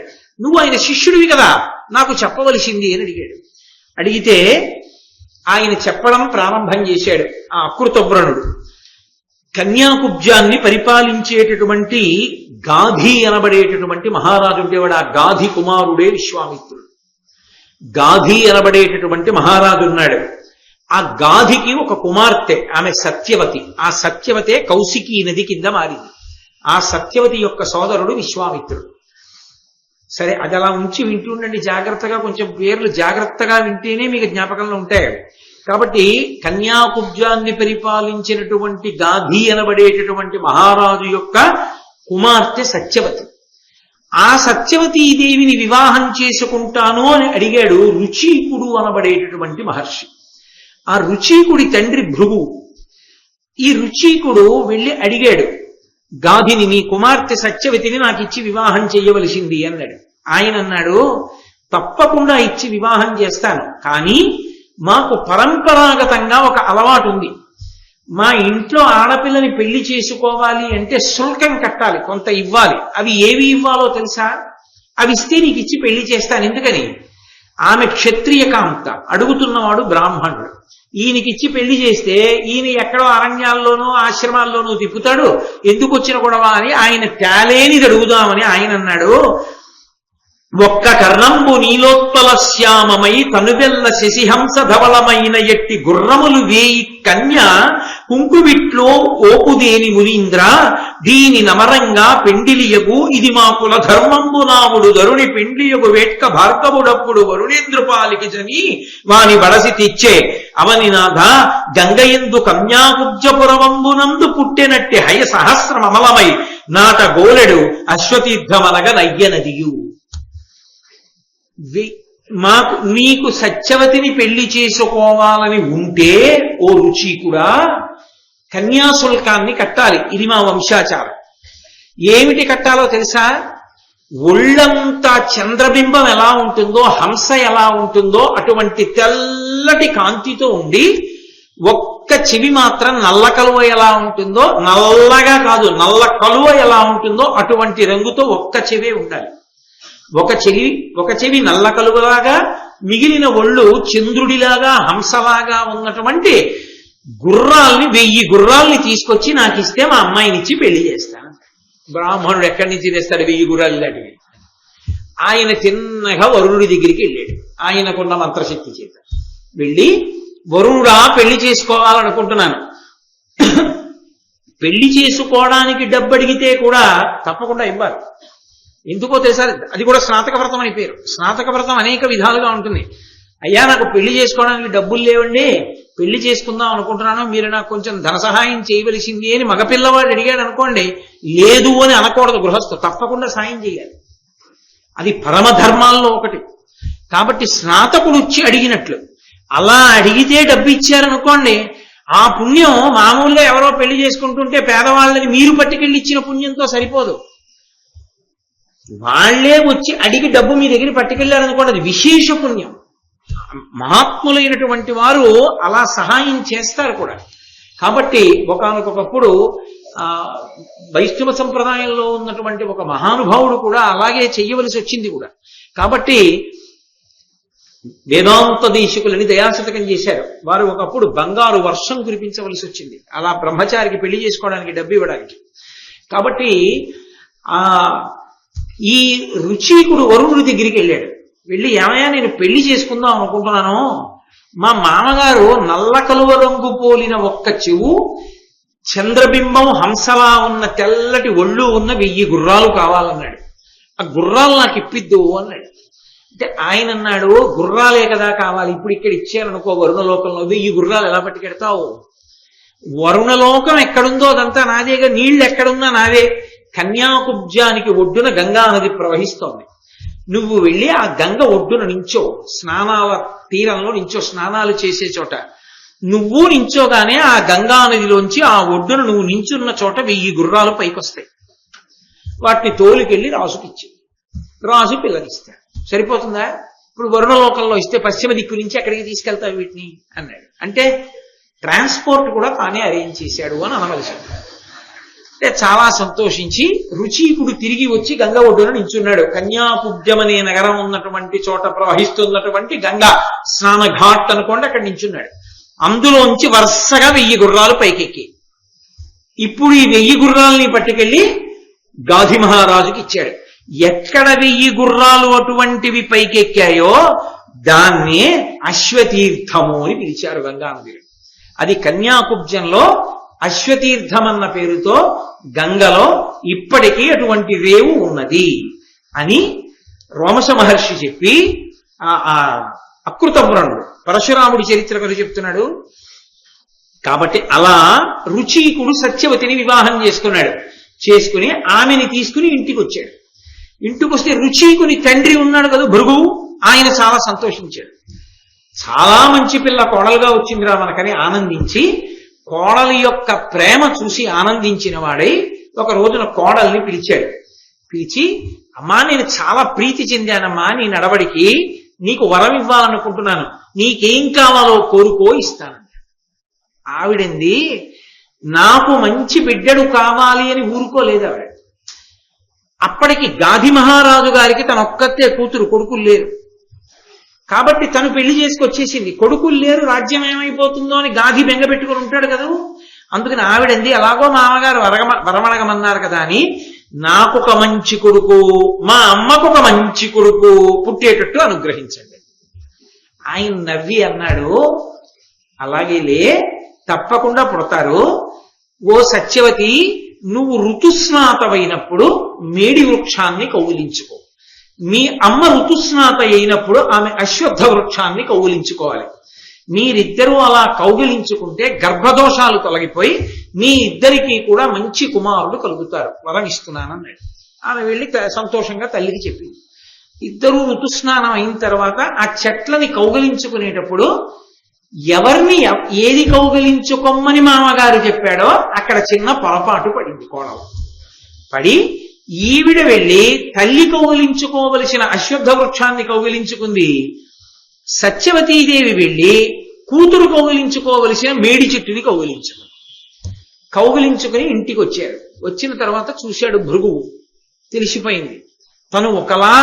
Speaker 1: నువ్వు ఆయన శిష్యుడివి కదా, నాకు చెప్పవలసింది అని అడిగాడు. అడిగితే ఆయన చెప్పడం ప్రారంభం చేశాడు. ఆ అకృతవ్రణుడు కన్యాకుబ్జాన్ని పరిపాలించేటటువంటి గాధి అనబడేటటువంటి మహారాజు ఉండేవాడు. ఆ గాధి కుమారుడే విశ్వామిత్రుడు. గాధి అనబడేటటువంటి మహారాజు ఉన్నాడు. ఆ గాధికి ఒక కుమార్తె, ఆమె సత్యవతి. ఆ సత్యవతే కౌశికీ నది కింద మారింది. ఆ సత్యవతి యొక్క సోదరుడు విశ్వామిత్రుడు. సరే, అది అలా ఉంచి వింటుండండి జాగ్రత్తగా, కొంచెం పేర్లు జాగ్రత్తగా వింటేనే మీకు జ్ఞాపకంలో ఉంటాయి. కాబట్టి కన్యాకుబ్జాన్ని పరిపాలించినటువంటి గాధి అనబడేటటువంటి మహారాజు యొక్క కుమార్తె సత్యవతి. ఆ సత్యవతీదేవిని వివాహం చేసుకుంటాను అని అడిగాడు రుచీకుడు అనబడేటటువంటి మహర్షి. ఆ రుచీకుడి తండ్రి భృగువు. ఈ రుచీకుడు వెళ్ళి అడిగాడు గాధిని, నీ కుమార్తె సత్యవతిని నాకు ఇచ్చి వివాహం చెయ్యవలసింది అన్నాడు. ఆయన అన్నాడు, తప్పకుండా ఇచ్చి వివాహం చేస్తాను, కానీ మాకు పరంపరాగతంగా ఒక అలవాటు ఉంది. మా ఇంట్లో ఆడపిల్లని పెళ్లి చేసుకోవాలి అంటే శుల్కం కట్టాలి, కొంత ఇవ్వాలి. అవి ఏవి ఇవ్వాలో తెలుసా? అవి ఇస్తే నీకు ఇచ్చి పెళ్లి చేస్తాను. ఎందుకని? ఆమె క్షత్రియ కాంత, అడుగుతున్నవాడు బ్రాహ్మణుడు. ఈయనకిచ్చి పెళ్లి చేస్తే ఈయన ఎక్కడో అరణ్యాల్లోనూ ఆశ్రమాల్లోనూ తిప్పుతాడు, ఎందుకు వచ్చిన గొడవ అని ఆయన తేలేనిది అడుగుదామని ఆయన అన్నాడు. ఒక్క కర్ణంబు నీలోత్పల శ్యామమై తనువెల్ల శశిహంస ధవళమైన ఎట్టి గుర్రములు వేయి కన్య కుంకువిట్లో ఓపుదేని మునీంద్ర దీని నమరంగా పెండిలియగు ఇది మా కుల ధర్మంబు నావుడు ధరుని పెండియగు వేట్క భార్గవుడప్పుడు వరుణేంద్రపాలికి జని వాని బడసి తెచ్చే అవనినాథ గంగయందు కన్యాకుబ్జపురవంబునందు పుట్టెనట్టి హయ సహస్రమమలమై నాట గోలెడు అశ్వతీర్థమనగ నయ్యనదియు. నీకు సత్యవతిని పెళ్లి చేసుకోవాలని ఉంటే ఓ రుచీకుడా కన్యాశుల్కాన్ని కట్టాలి. ఇది మా వంశాచారం. ఏమిటి కట్టాలో తెలుసా? ఒళ్ళంతా చంద్రబింబం ఎలా ఉంటుందో, హంస ఎలా ఉంటుందో అటువంటి తెల్లటి కాంతితో ఉండి, ఒక్క చెవి మాత్రం నల్ల కలువ ఎలా ఉంటుందో, నల్లగా కాదు నల్ల కలువ ఎలా ఉంటుందో అటువంటి రంగుతో ఒక్క చెవే ఉండాలి. ఒక చెవి నల్ల కలువలాగా, మిగిలిన ఒళ్ళు చంద్రుడిలాగా హంసలాగా ఉన్నటువంటి గుర్రాల్ని 1000 గుర్రాల్ని తీసుకొచ్చి నాకు ఇస్తే మా అమ్మాయినిచ్చి పెళ్లి చేస్తాను. బ్రాహ్మణుడు ఎక్కడి నుంచి తెస్తాడు 1000 గుర్రాలు ఇలాంటివి? ఆయన తిన్నగా వరుణుడి దగ్గరికి వెళ్ళాడు. ఆయనకున్న మంత్రశక్తి చేత వెళ్ళి, వరుణుడా పెళ్లి చేసుకోవాలనుకుంటున్నాను, పెళ్లి చేసుకోవడానికి డబ్బు అడిగితే కూడా తప్పకుండా ఇవ్వాలి. ఎందుకో తెలుసా? అది కూడా స్నాతక వ్రతం అని పేరు. స్నాతక వ్రతం అనేక విధాలుగా ఉంటుంది. అయ్యా నాకు పెళ్లి చేసుకోవడానికి డబ్బులు లేవండి, పెళ్లి చేసుకుందాం అనుకుంటున్నాను, మీరు నాకు కొంచెం ధన సహాయం చేయవలసింది అని మగపిల్లవాడు అడిగాడు అనుకోండి, లేదు అని అనకూడదు గృహస్థు, తప్పకుండా సాయం చేయాలి. అది పరమధర్మాల్లో ఒకటి. కాబట్టి స్నాతకుడు వచ్చి అడిగినట్లు, అలా అడిగితే డబ్బు ఇచ్చారనుకోండి, ఆ పుణ్యం మామూలుగా ఎవరో పెళ్లి చేసుకుంటుంటే పేదవాళ్ళని మీరు పట్టుకెళ్ళి ఇచ్చిన పుణ్యంతో సరిపోదు. వాళ్లే వచ్చి అడిగి డబ్బు మీ దగ్గర పట్టుకెళ్లారనుకోండి, అది విశేష పుణ్యం. మహాత్ములైనటువంటి వారు అలా సహాయం చేస్తారు కూడా. కాబట్టి ఒకానొకప్పుడు వైష్ణవ సంప్రదాయంలో ఉన్నటువంటి ఒక మహానుభావుడు కూడా అలాగే చెయ్యవలసి వచ్చింది కూడా. కాబట్టి వేదాంత దేశికులని దయాశతకం చేశారు. వారు ఒకప్పుడు బంగారు వర్షం కురిపించవలసి వచ్చింది అలా బ్రహ్మచారికి పెళ్లి చేసుకోవడానికి డబ్బు ఇవ్వడానికి. కాబట్టి ఈ రుచీకుడు వరుణుడి దగ్గరికి వెళ్ళాడు. వెళ్ళి ఏమయ్యా నేను పెళ్లి చేసుకుందాం అనుకుంటున్నాను, మా మామగారు నల్ల కలువ రంగు పోలిన ఒక్క చెవు, చంద్రబింబం హంసలా ఉన్న తెల్లటి ఒళ్ళు ఉన్న 1000 గుర్రాలు కావాలన్నాడు. ఆ గుర్రాలు నాకు ఇప్పిద్దు అన్నాడు. అంటే ఆయన అన్నాడు, గుర్రాలే కదా కావాలి, ఇప్పుడు ఇక్కడ ఇచ్చారనుకో వరుణలోకంలో 1000 గుర్రాలు ఎలా పట్టుకెడతావు? వరుణలోకం ఎక్కడుందో అదంతా నాదేగా, నీళ్లు ఎక్కడున్నా నావే. కన్యాకుబ్జానికి ఒడ్డున గంగా నది ప్రవహిస్తోంది. నువ్వు వెళ్ళి ఆ గంగ ఒడ్డున నించో, స్నానాల తీరంలో నించో, స్నానాలు చేసే చోట నువ్వు నించోగానే ఆ గంగా నదిలోంచి ఆ ఒడ్డున నువ్వు నించున్న చోట 1000 గుర్రాలు పైకొస్తాయి. వాటిని తోలుకెళ్ళి రాజుకిచ్చి, రాజు పిల్లనిస్తాడు. సరిపోతుందా? ఇప్పుడు వరుణలోకంలో ఇస్తే పశ్చిమ దిక్కు నుంచి ఎక్కడికి తీసుకెళ్తావు వీటిని అన్నాడు. అంటే ట్రాన్స్పోర్ట్ కూడా తానే అరేంజ్ చేశాడు అని అనవలసి. అంటే చాలా సంతోషించి రుచీకుడు తిరిగి వచ్చి గంగ ఒడ్డున నించున్నాడు. కన్యాకుబ్జం అనే నగరం ఉన్నటువంటి చోట ప్రవహిస్తున్నటువంటి గంగా స్నానఘాట్ అనుకోండి, అక్కడ నించున్నాడు. అందులోంచి వరుసగా 1000 గుర్రాలు పైకెక్కి, ఇప్పుడు ఈ 1000 గుర్రాలని పట్టుకెళ్ళి గాధి మహారాజుకి ఇచ్చాడు. ఎక్కడ 1000 గుర్రాలు అటువంటివి పైకెక్కాయో దాన్నే అశ్వతీర్థము అని పిలిచారు గంగానదిలో. అది కన్యాకుబ్జంలో అశ్వతీర్థం అన్న పేరుతో గంగలో ఇప్పటికీ అటువంటి రేవు ఉన్నది అని రోమశ మహర్షి చెప్పి అకృతవ్రణుడు పరశురాముడి చరిత్ర కథ చెప్తున్నాడు. కాబట్టి అలా రుచీకుడు సత్యవతిని వివాహం చేసుకున్నాడు. చేసుకుని ఆమెని తీసుకుని ఇంటికి వచ్చాడు. ఇంటికి వస్తే రుచీకుని తండ్రి ఉన్నాడు కదా భృగువు, ఆయన చాలా సంతోషించాడు. చాలా మంచి పిల్ల కోడలుగా వచ్చిందిరా మనకని ఆనందించి, కోడలి యొక్క ప్రేమ చూసి ఆనందించిన వాడై ఒక రోజున కోడల్ని పిలిచాడు. పిలిచి, అమ్మా నేను చాలా ప్రీతి చెందానమ్మా నీ నడవడికి, నీకు వరం ఇవ్వాలనుకుంటున్నాను, నీకేం కావాలో కోరుకో ఇస్తాను. ఆవిడంది, నాకు మంచి బిడ్డడు కావాలి అని ఊరుకోలేదు ఆవిడ. అప్పటికి గాధి మహారాజు గారికి తన ఒక్కతే కూతురు, కొడుకులు లేరు. కాబట్టి తను పెళ్లి చేసుకొచ్చేసింది. కొడుకులు లేరు, రాజ్యం ఏమైపోతుందో అని గాధి బెంగ పెట్టుకుని ఉంటాడు కదా. అందుకని ఆవిడంది, అలాగో మామగారు వరమడగమన్నారు కదా అని నాకొక మంచి కొడుకు, మా అమ్మకొక మంచి కొడుకు పుట్టేటట్టు అనుగ్రహించండి. ఆయన నవ్వి అన్నాడు, అలాగేలే తప్పకుండా పుడతారు. ఓ సత్యవతి, నువ్వు ఋతుస్నాతమైనప్పుడు మేడి వృక్షాన్ని కౌగిలించుకో. మీ అమ్మ ఋతుస్నాత అయినప్పుడు ఆమె అశ్వత్థ వృక్షాన్ని కౌగిలించుకోవాలి. మీరిద్దరూ అలా కౌగిలించుకుంటే గర్భదోషాలు తొలగిపోయి మీ ఇద్దరికీ కూడా మంచి కుమారుడు కలుగుతారు, వరం ఇస్తున్నానన్నాడు. ఆమె వెళ్ళి సంతోషంగా తల్లికి చెప్పింది. ఇద్దరూ ఋతుస్నానం అయిన తర్వాత ఆ చెట్లని కౌగిలించుకునేటప్పుడు ఎవరిని ఏది కౌగిలించుకోమని మామగారు చెప్పాడో అక్కడ చిన్న పొరపాటు పడింది. కోడలు పడి ఈవిడ వెళ్ళి తల్లి కౌగిలించుకోవలసిన అశ్వత్థ వృక్షాన్ని కౌగిలించుకుంది. సత్యవతీదేవి వెళ్ళి కూతురు కౌగిలించుకోవలసిన మేడి చెట్టుని కౌగిలించుకుని ఇంటికి వచ్చాడు. వచ్చిన తర్వాత చూశాడు భృగువు, తెలిసిపోయింది. తను ఒకలా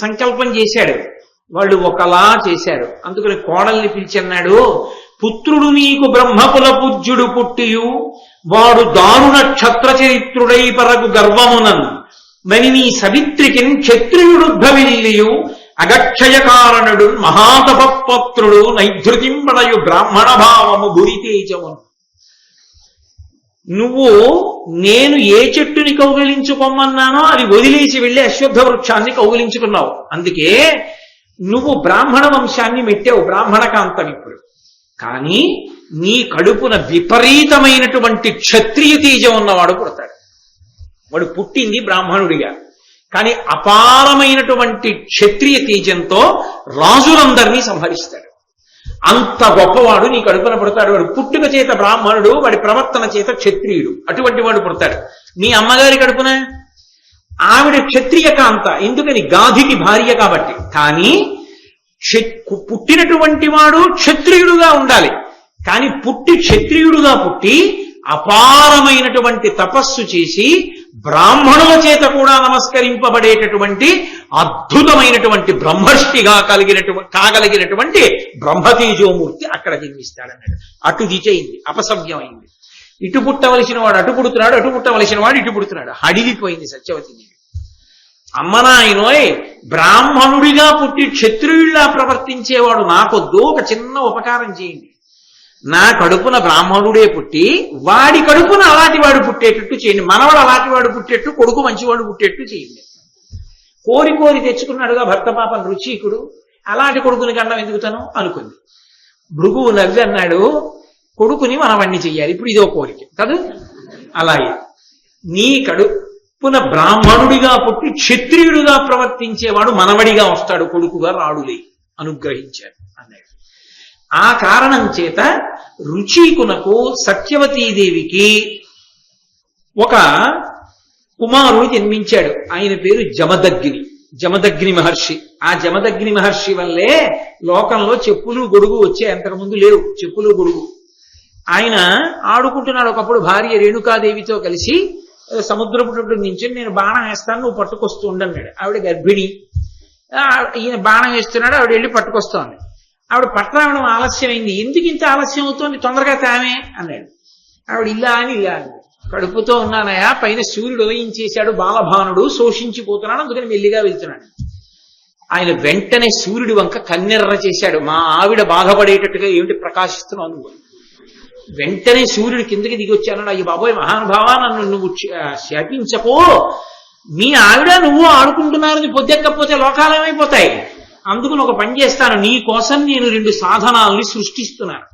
Speaker 1: సంకల్పం చేశాడు, వాళ్ళు ఒకలా చేశారు. అందుకని కోడల్ని పిలిచన్నాడు, పుత్రుడు నీకు బ్రహ్మకుల పూజ్యుడు పుట్టియు వాడు దారుణ క్షత్ర చరిత్రుడై పరగు గర్వమునన్ మరి నీ సవిత్రికిన్ క్షత్రియుడుద్భవిల్లియు అగక్షయ కారణుడు మహాతపపత్రుడు నైధృతింపడయు బ్రాహ్మణ భావము భురితేజమును. నువ్వు నేను ఏ చెట్టుని కౌగిలించుకోమన్నానో అది వదిలేసి వెళ్ళి అశ్వత్థ వృక్షాన్ని కౌగిలించుకున్నావు. అందుకే నువ్వు బ్రాహ్మణ వంశాన్ని మెట్టావు, బ్రాహ్మణ కాంతం. ఇప్పుడు కానీ నీ కడుపున విపరీతమైనటువంటి క్షత్రియ తేజం ఉన్నవాడు పుడతాడు. వాడు పుట్టింది బ్రాహ్మణుడిగా, కానీ అపారమైనటువంటి క్షత్రియ తేజంతో రాజులందరినీ సంహరిస్తాడు. అంత గొప్పవాడు నీ కడుపున పుడతాడు. వాడు పుట్టుక చేత బ్రాహ్మణుడు, వాడి ప్రవర్తన చేత క్షత్రియుడు. అటువంటి వాడు పుడతాడు. నీ అమ్మగారి కడుపున ఆవిడ క్షత్రియ కాంత, ఎందుకని గాధికి భార్య కాబట్టి. కానీ పుట్టినటువంటి వాడు క్షత్రియుడుగా ఉండాలి. కానీ క్షత్రియుడుగా పుట్టి అపారమైనటువంటి తపస్సు చేసి బ్రాహ్మణుల చేత కూడా నమస్కరింపబడేటటువంటి అద్భుతమైనటువంటి బ్రహ్మర్షిగా కాగలిగినటువంటి బ్రహ్మతేజోమూర్తి అక్కడ జన్మిస్తాడన్నాడు. అటు దిచయింది, అపసవ్యమైంది. ఇటు పుట్టవలసిన వాడు అటు పుడుతున్నాడు, అటు పుట్టవలసిన వాడు ఇటు పుడుతున్నాడు. హడిలిపోయింది సత్యవతి. అమ్మనాయనోయ్, బ్రాహ్మణుడిగా పుట్టి క్షత్రియుల్లా ప్రవర్తించేవాడు నాకొద్దు, ఒక చిన్న ఉపకారం చేయండి. నా కడుపున బ్రాహ్మణుడే పుట్టి వాడి కడుపున అలాంటి వాడు పుట్టేటట్టు చేయండి, మనవాడు అలాంటి వాడు పుట్టేట్టు, కొడుకు మంచివాడు పుట్టేట్టు చేయండి. కోరి కోరి తెచ్చుకున్నాడుగా భర్త పాపం రుచీకుడు, అలాంటి కొడుకుని కన్నా ఎందుకుతాను అనుకుంది. భృగువు నవ్వి అన్నాడు, కొడుకుని మనవణ్ణి చెయ్యాలి, ఇప్పుడు ఇదో కోరిక కాదు. అలాగే నీ కడుపున బ్రాహ్మణుడిగా పుట్టి క్షత్రియుడుగా ప్రవర్తించేవాడు మనవడిగా వస్తాడు, కొడుకుగా రాడులే, అనుగ్రహించాడు అన్నాడు. ఆ కారణం చేత రుచీకునకు సత్యవతీదేవికి ఒక కుమారుడు జన్మించాడు. ఆయన పేరు జమదగ్ని మహర్షి. ఆ జమదగ్ని మహర్షి వల్లే లోకంలో చెప్పులు గొడుగు వచ్చే, అంతకుముందు లేవు చెప్పులు గొడుగు. ఆయన ఆడుకుంటున్నాడు ఒకప్పుడు భార్య రేణుకాదేవితో కలిసి సముద్రపు నుంచి, నేను బాణం వేస్తాను నువ్వు పట్టుకొస్తూ ఉండన్నాడు. ఆవిడ గర్భిణి, ఈయన బాణం వేస్తున్నాడు, ఆవిడ వెళ్ళి పట్టుకొస్తోంది. ఆవిడ పట్టరావడం ఆలస్యమైంది. ఎందుకు ఇంత ఆలస్యం అవుతోంది, తొందరగా తామే అన్నాడు. ఆవిడ ఇలా అని కడుపుతో ఉన్నానయా, పైన సూర్యుడు ఉదయించేశాడు, బాలభానుడు శోషించిపోతున్నాడు, అందుకని మెల్లిగా వెళ్తున్నాడు. ఆయన వెంటనే సూర్యుడి వంక కన్నెర్ర చేశాడు. మా ఆవిడ బాధపడేటట్టుగా ఏమిటి ప్రకాశిస్తున్నావు నువ్వు? వెంటనే సూర్యుడు కిందకి దిగి వచ్చాడు. అయ్యి బాబోయ్ మహానుభావా, నన్ను నువ్వు శాపించకో, మీ ఆవిడ నువ్వు ఆడుకుంటున్నారని పొద్దెక్కపోతే లోకాలమైపోతాయి. అందుకు ఒక పని చేస్తాను, నీ కోసం నేను 2 సాధనాల్ని సృష్టిస్తున్నాను.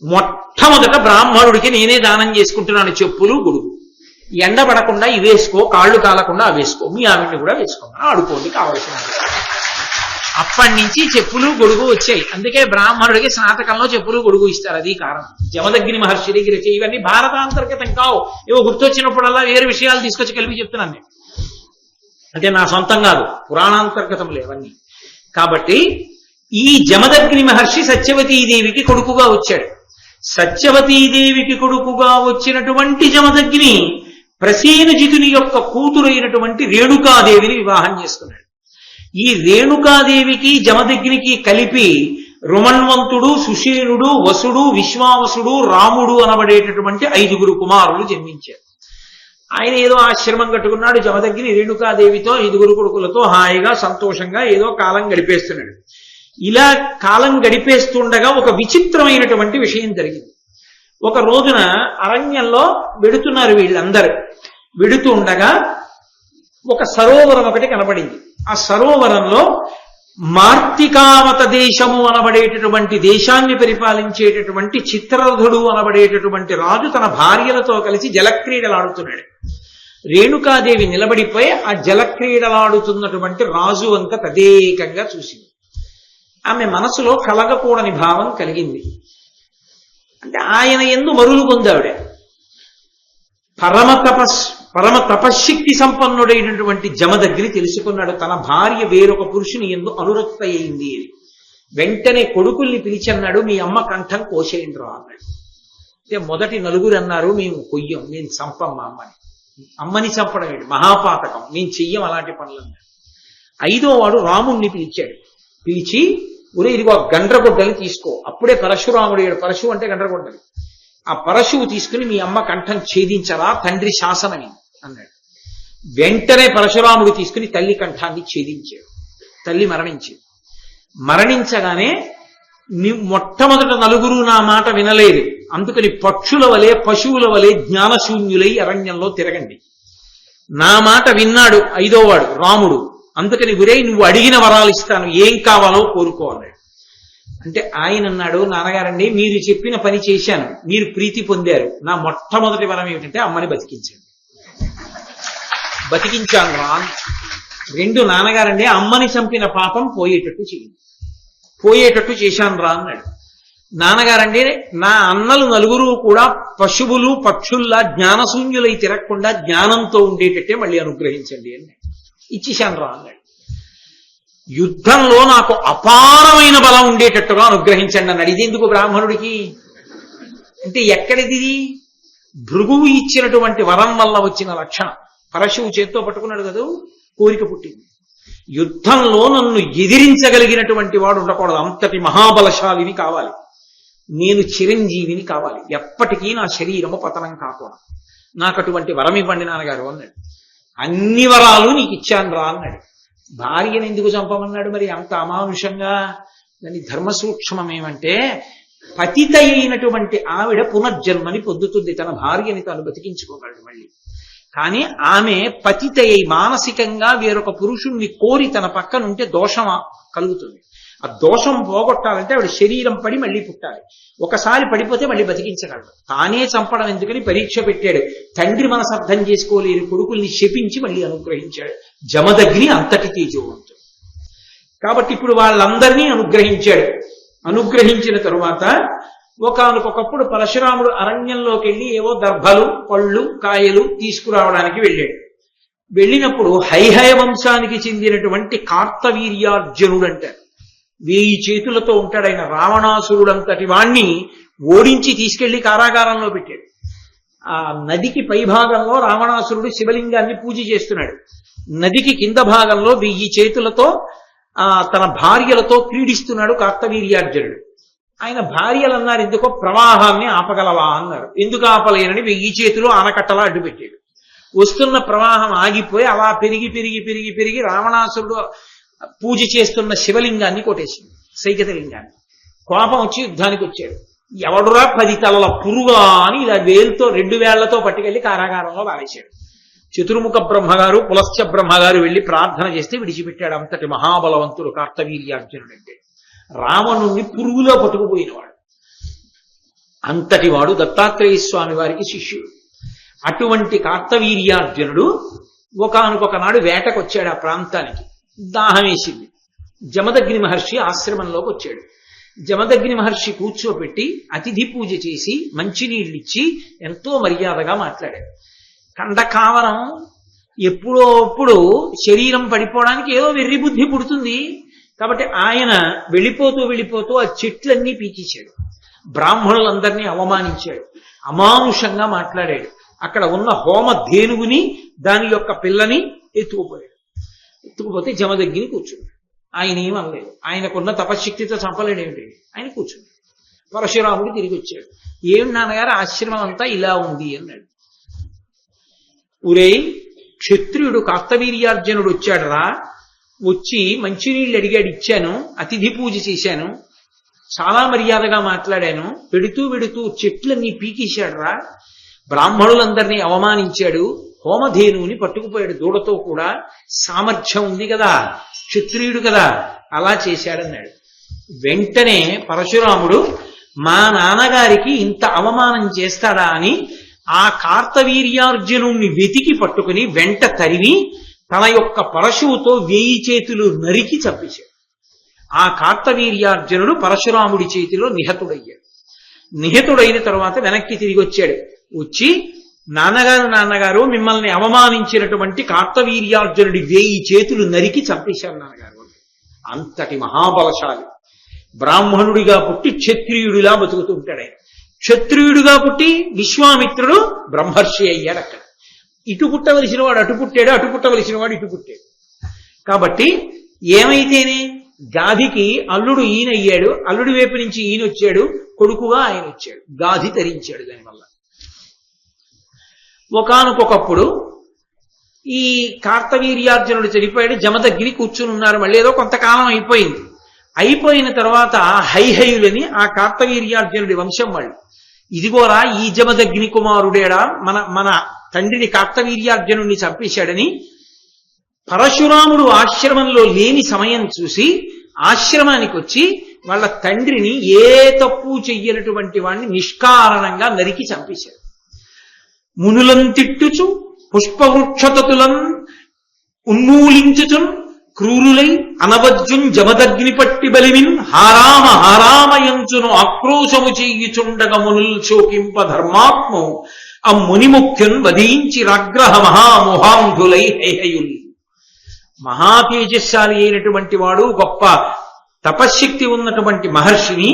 Speaker 1: మొట్టమొదట బ్రాహ్మణుడికి నేనే దానం చేసుకుంటున్నాను చెప్పులు గొడుగు. ఎండ పడకుండా ఇవి వేసుకో, కాళ్ళు కాలకుండా అవి వేసుకో, మీ ఆవిడ్ని కూడా వేసుకోమని ఆడుకోండి కావలసిన. అప్పటి నుంచి చెప్పులు గొడుగు వచ్చాయి. అందుకే బ్రాహ్మణుడికి స్నాతకంలో చెప్పులు గొడుగు ఇస్తారు, అది కారణం. జమదగ్ని మహర్షి దగ్గర ఇవన్నీ భారతాంతర్గతం కావు, ఏవో గుర్తొచ్చినప్పుడల్లా వేరు విషయాలు తీసుకొచ్చి కలిపి చెప్తున్నాను నేను. అంటే నా సొంతం కాదు, పురాణాంతర్గతం లేవన్నీ. కాబట్టి ఈ జమదగ్ని మహర్షి సత్యవతీదేవికి కొడుకుగా వచ్చాడు. సత్యవతీదేవికి కొడుకుగా వచ్చినటువంటి జమదగ్ని ప్రసేనజితుని యొక్క కూతురైనటువంటి రేణుకాదేవిని వివాహం చేసుకున్నాడు. ఈ రేణుకాదేవికి జమదగ్నికి కలిపి రుమన్వంతుడు, సుషేణుడు, వసుడు, విశ్వావసుడు, రాముడు అనబడేటటువంటి 5 కుమారులు జన్మించారు. ఆయన ఏదో ఆశ్రమం కట్టుకున్నాడు. జమదగ్ని రేణుకాదేవితో 5 కొడుకులతో హాయిగా సంతోషంగా ఏదో కాలం గడిపేస్తున్నాడు. ఇలా కాలం గడిపేస్తుండగా ఒక విచిత్రమైనటువంటి విషయం జరిగింది. ఒక రోజున అరణ్యంలో వెడుతున్నారు వీళ్ళందరూ. వెడుతూ ఉండగా ఒక సరోవరం ఒకటి కనబడింది. ఆ సరోవరంలో మార్తికావత దేశము అనబడేటటువంటి దేశాన్ని పరిపాలించేటటువంటి చిత్రరథుడు అనబడేటటువంటి రాజు తన భార్యలతో కలిసి జలక్రీడలాడుతున్నాడు. రేణుకాదేవి నిలబడిపోయి ఆ జలక్రీడలాడుతున్నటువంటి రాజు వంక తదేకంగా చూసింది. ఆమె మనసులో కలగకూడని భావం కలిగింది. అంటే ఆయన యందు మరులు పొందావిడ. పరమ తపశ్శక్తి సంపన్నుడైనటువంటి జమదగ్ని తెలుసుకున్నాడు తన భార్య వేరొక పురుషుని యందు అనురక్త అయింది అని. వెంటనే కొడుకుల్ని పిలిచన్నాడు, మీ అమ్మ కంఠం కోసేయండి రా అన్నాడు. అంటే మొదటి 4 అన్నారు, మేము కొయ్యం, మేము చంపం మా అమ్మని. అమ్మని చంపడం ఏంటి, మహాపాతకం, మేము చెయ్యం అలాంటి పనులన్నాడు. 5వ వాడు రాముణ్ణి పిలిచాడు. పిలిచి, ఒరే ఇదిగో గండ్రగొడ్డలి తీసుకో. అప్పుడే పరశురాముడు, పరశువు అంటే గండ్రగొడ్డలి, ఆ పరశువు తీసుకుని మీ అమ్మ కంఠం ఛేదించరా, తండ్రి శాసనమే అన్నాడు. వెంటనే పరశురాముడు తీసుకుని తల్లి కంఠాన్ని ఛేదించాడు. తల్లి మరణించింది. మరణించగానే మొట్టమొదట 4 నా మాట వినలేదు, అందుకని పక్షుల వలె పశువుల వలె జ్ఞానశూన్యులై అరణ్యంలో తిరగండి. నా మాట విన్నాడు 5వ వాడు రాముడు. అందుకని గురై నువ్వు అడిగిన వరాలు ఇస్తాను, ఏం కావాలో కోరుకోవాలన్నాడు. అంటే ఆయన అన్నాడు, నాన్నగారండి మీరు చెప్పిన పని చేశాను, మీరు ప్రీతి పొందారు, నా మొట్టమొదటి వరం ఏమిటంటే అమ్మని బతికించండి. బతికించాను రా. 2 నాన్నగారండి అమ్మని చంపిన పాపం పోయేటట్టు చేయండి. పోయేటట్టు చేశాను రా అన్నాడు. నాన్నగారండి నా అన్నలు 4 కూడా పశువులు పక్షుల్లా జ్ఞానశూన్యులై తిరగకుండా జ్ఞానంతో ఉండేటట్టే మళ్ళీ అనుగ్రహించండి అని ఇచ్చేశాను రా అన్నాడు. యుద్ధంలో నాకు అపారమైన బలం ఉండేటట్టుగా అనుగ్రహించండి అన్నాడు. ఇది ఎందుకు బ్రాహ్మణుడికి అంటే ఎక్కడిది? భృగువు ఇచ్చినటువంటి వరం వల్ల వచ్చిన లక్షణం. పరశువు చేత్తో పట్టుకున్నాడు కదా, కోరిక పుట్టింది. యుద్ధంలో నన్ను ఎదిరించగలిగినటువంటి వాడు ఉండకూడదు, అంతటి మహాబలశాలిని కావాలి, నేను చిరంజీవిని కావాలి, ఎప్పటికీ నా శరీరము పతనం కాకూడదు, నాకు అటువంటి వరం ఇవ్వండి నాన్నగారు అన్నాడు. అన్ని వరాలు నీకు ఇచ్చాను రా అన్నాడు. భార్యను ఎందుకు చంపమన్నాడు మరి అంత అమానుషంగా? దాని ధర్మ సూక్ష్మం ఏమంటే, పతిత అయినటువంటి ఆవిడ పునర్జన్మని పొందుతుంది, తన భార్యని తాను బతికించుకోగలడు మళ్ళీ. కానీ ఆమె పతిత అయి మానసికంగా వేరొక పురుషుణ్ణి కోరి తన పక్కనుంటే దోషం కలుగుతుంది. ఆ దోషం పోగొట్టాలంటే ఆవిడ శరీరం పడి మళ్ళీ పుట్టాలి. ఒకసారి పడిపోతే మళ్ళీ బతికించగలడు. తానే చంపడం ఎందుకని పరీక్ష పెట్టాడు. తండ్రి మనసు అర్థం చేసుకోలేని కొడుకుల్ని శపించి మళ్ళీ అనుగ్రహించాడు. జమదగ్ని అంతటి తేజవంతుడు కాబట్టి ఇప్పుడు వాళ్ళందరినీ అనుగ్రహించాడు. అనుగ్రహించిన తరువాత ఒకానొకప్పుడు పరశురాముడు అరణ్యంలోకి వెళ్ళి ఏవో దర్భలు, పళ్ళు, కాయలు తీసుకురావడానికి వెళ్ళాడు. వెళ్ళినప్పుడు హైహయ వంశానికి చెందినటువంటి కార్తవీర్యార్జునుడు అంటారు. 1000 చేతులతో ఉంటాడు ఆయన. రావణాసురుడంతటి వాణ్ణి ఓడించి తీసుకెళ్లి కారాగారంలో పెట్టాడు. ఆ నదికి పై భాగంలో రావణాసురుడు శివలింగాన్ని పూజ చేస్తున్నాడు. నదికి కింద భాగంలో 1000 చేతులతో తన భార్యలతో క్రీడిస్తున్నాడు కార్తవీర్యార్జునుడు. ఆయన భార్యలు అన్నారు, ఎందుకో ప్రవాహాన్ని ఆపగలవా అన్నారు. ఎందుకు ఆపలేనని 1000 చేతులు ఆనకట్టలా అడ్డుపెట్టాడు. వస్తున్న ప్రవాహం ఆగిపోయి అలా పెరిగి పెరిగి పెరిగి పెరిగి రావణాసురుడు పూజ చేస్తున్న శివలింగాన్ని కొట్టేసింది, సైకత లింగాన్ని. కోపం వచ్చి యుద్ధానికి వచ్చాడు. ఎవడురా 10 తలల పురుగా అని ఇలా వేలుతో 2 వేళ్లతో పట్టుకెళ్లి కారాగారంలో పారేశాడు. చతుర్ముఖ బ్రహ్మగారు, పులశ్చ బ్రహ్మగారు వెళ్లి ప్రార్థన చేస్తే విడిచిపెట్టాడు. అంతటి మహాబలవంతుడు కార్తవీర్యార్జునుడు అంటే. రావణుణ్ణి పురుగులో పట్టుకుపోయినవాడు. అంతటి వాడు దత్తాత్రేయ స్వామి వారికి శిష్యుడు. అటువంటి కార్తవీర్యార్జునుడు ఒకానొకనాడు వేటకొచ్చాడు ఆ ప్రాంతానికి. దాహం వేసింది. జమదగ్ని మహర్షి ఆశ్రమంలోకి వచ్చాడు. జమదగ్ని మహర్షి కూర్చోపెట్టి అతిథి పూజ చేసి మంచినీళ్ళిచ్చి ఎంతో మర్యాదగా మాట్లాడాడు. కండకావరం ఎప్పుడో అప్పుడు శరీరం పడిపోవడానికి ఏదో వెర్రి బుద్ధి పుడుతుంది. కాబట్టి ఆయన వెళ్ళిపోతూ ఆ చెట్లన్నీ పీకించాడు. బ్రాహ్మణులందరినీ అవమానించాడు. అమానుషంగా మాట్లాడాడు. అక్కడ ఉన్న హోమ ధేనుగుని దాని యొక్క పిల్లని ఎత్తుకుపోతే జమదగ్ని కూర్చున్నాడు. ఆయన ఏమనలేదు. ఆయనకున్న తపశక్తితో చంపలేడేమిటి, ఆయన కూర్చున్నాడు. పరశురాముడు తిరిగి వచ్చాడు. ఏం నాన్నగారు ఆశ్రమం అంతా ఇలా ఉంది అన్నాడు. ఊరేయ్, క్షత్రియుడు కార్తవీర్యార్జునుడు వచ్చాడరా, వచ్చి మంచినీళ్ళు అడిగాడు, ఇచ్చాను, అతిథి పూజ చేశాను, చాలా మర్యాదగా మాట్లాడాను, పెడుతూ చెట్లన్నీ పీకేశాడురా, బ్రాహ్మణులందరినీ అవమానించాడు, హోమధేనువుని పట్టుకుపోయాడు దూడతో కూడా, సామర్థ్యం ఉంది కదా, క్షత్రియుడు కదా, అలా చేశాడన్నాడు. వెంటనే పరశురాముడు మా నాన్నగారికి ఇంత అవమానం చేస్తాడా అని ఆ కార్తవీర్యార్జునుణ్ణి వెతికి పట్టుకుని వెంట తరిమి తన యొక్క పరశువుతో 1000 చేతులు నరికి చంపేశాడు. ఆ కార్తవీర్యార్జునుడు పరశురాముడి చేతిలో నిహతుడయ్యాడు. నిహతుడైన తర్వాత వెనక్కి తిరిగి వచ్చాడు. వచ్చి నాన్నగారు మిమ్మల్ని అవమానించినటువంటి కార్తవీర్యార్జునుడి 1000 చేతులు నరికి చంపేశారు నాన్నగారు. అంతటి మహాబలశాలి. బ్రాహ్మణుడిగా పుట్టి క్షత్రియుడిలా బతుకుతుంటాడు. క్షత్రియుడిగా పుట్టి విశ్వామిత్రుడు బ్రహ్మర్షి అయ్యాడు. అక్కడ ఇటు పుట్టవలసిన వాడు అటు పుట్టాడు, అటు పుట్టవలసిన వాడు ఇటు పుట్టాడు. కాబట్టి ఏమైతేనే గాధికి అల్లుడు ఈయన అయ్యాడు, అల్లుడి వైపు నుంచి ఈయన వచ్చాడు, కొడుకుగా ఆయన వచ్చాడు, గాధి తరించాడు. దానివల్ల ఒకానొకప్పుడు ఈ కార్తవీర్యార్జునుడు చనిపోయాడు. జమదగ్ని కూర్చుని ఉన్నారు. మళ్ళీ ఏదో కొంతకాలం అయిపోయిన తర్వాత హైహయులని ఆ కార్తవీర్యార్జునుడి వంశం వాళ్ళు, ఇదిగోరా ఈ జమదగ్ని కుమారుడేడా మన తండ్రిని కార్తవీర్యార్జునుడిని చంపేశాడని పరశురాముడు ఆశ్రమంలో లేని సమయం చూసి ఆశ్రమానికి వచ్చి వాళ్ళ తండ్రిని ఏ తప్పు చెయ్యనటువంటి వాడిని నిష్కారణంగా నరికి చంపేశాడు. మునులం తిట్టుచు పుష్పవృక్షతతులం ఉన్మూలించుచున్ క్రూరులై అనవజ్జున్ జమదగ్ని పట్టి బలిమిన్ హారామయంచును ఆక్రోశము చెయ్యుచుండగ మునుల్ శోకింప ధర్మాత్మం ఆ మునిముఖ్యున్ వధించి రాగ్రహ మహామోహాంధులై హైహయుల్. మహాతేజశాలి అయినటువంటి వాడు, గొప్ప తపశ్శక్తి ఉన్నటువంటి మహర్షిని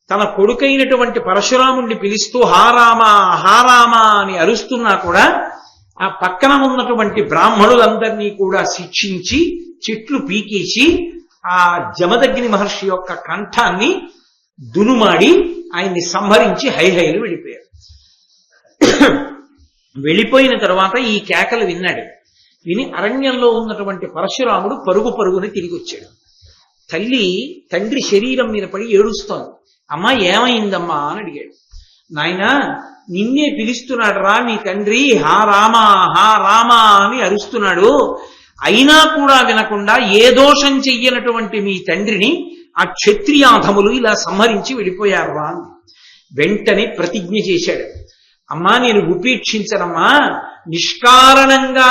Speaker 1: తన కొడుకైనటువంటి పరశురాముణ్ణి పిలుస్తూ హారామా హారామా అని అరుస్తున్నా కూడా ఆ పక్కన ఉన్నటువంటి బ్రాహ్మణులందరినీ కూడా శిక్షించి చెట్లు పీకేసి ఆ జమదగ్ని మహర్షి యొక్క కంఠాన్ని దునుమాడి ఆయన్ని సంహరించి హైహైలు వెళ్ళిపోయారు. వెళ్ళిపోయిన తర్వాత ఈ కేకలు విన్నాడు. విని అరణ్యంలో ఉన్నటువంటి పరశురాముడు పరుగు పరుగుని తిరిగి వచ్చాడు. తండ్రి శరీరం మీద పడి ఏడుస్తోంది. అమ్మా ఏమైందమ్మా అని అడిగాడు. నాయనా నిన్నే పిలుస్తున్నాడు రా నీ తండ్రి, హా రామా హా రామా అని అరుస్తున్నాడు. అయినా కూడా వినకుండా ఏ దోషం చెయ్యనటువంటి మీ తండ్రిని ఆ క్షత్రియాధములు ఇలా సంహరించి వెళ్ళిపోయారు రా అని వెంటనే ప్రతిజ్ఞ చేశాడు. అమ్మా నేను ఉపేక్షించనమ్మా, నిష్కారణంగా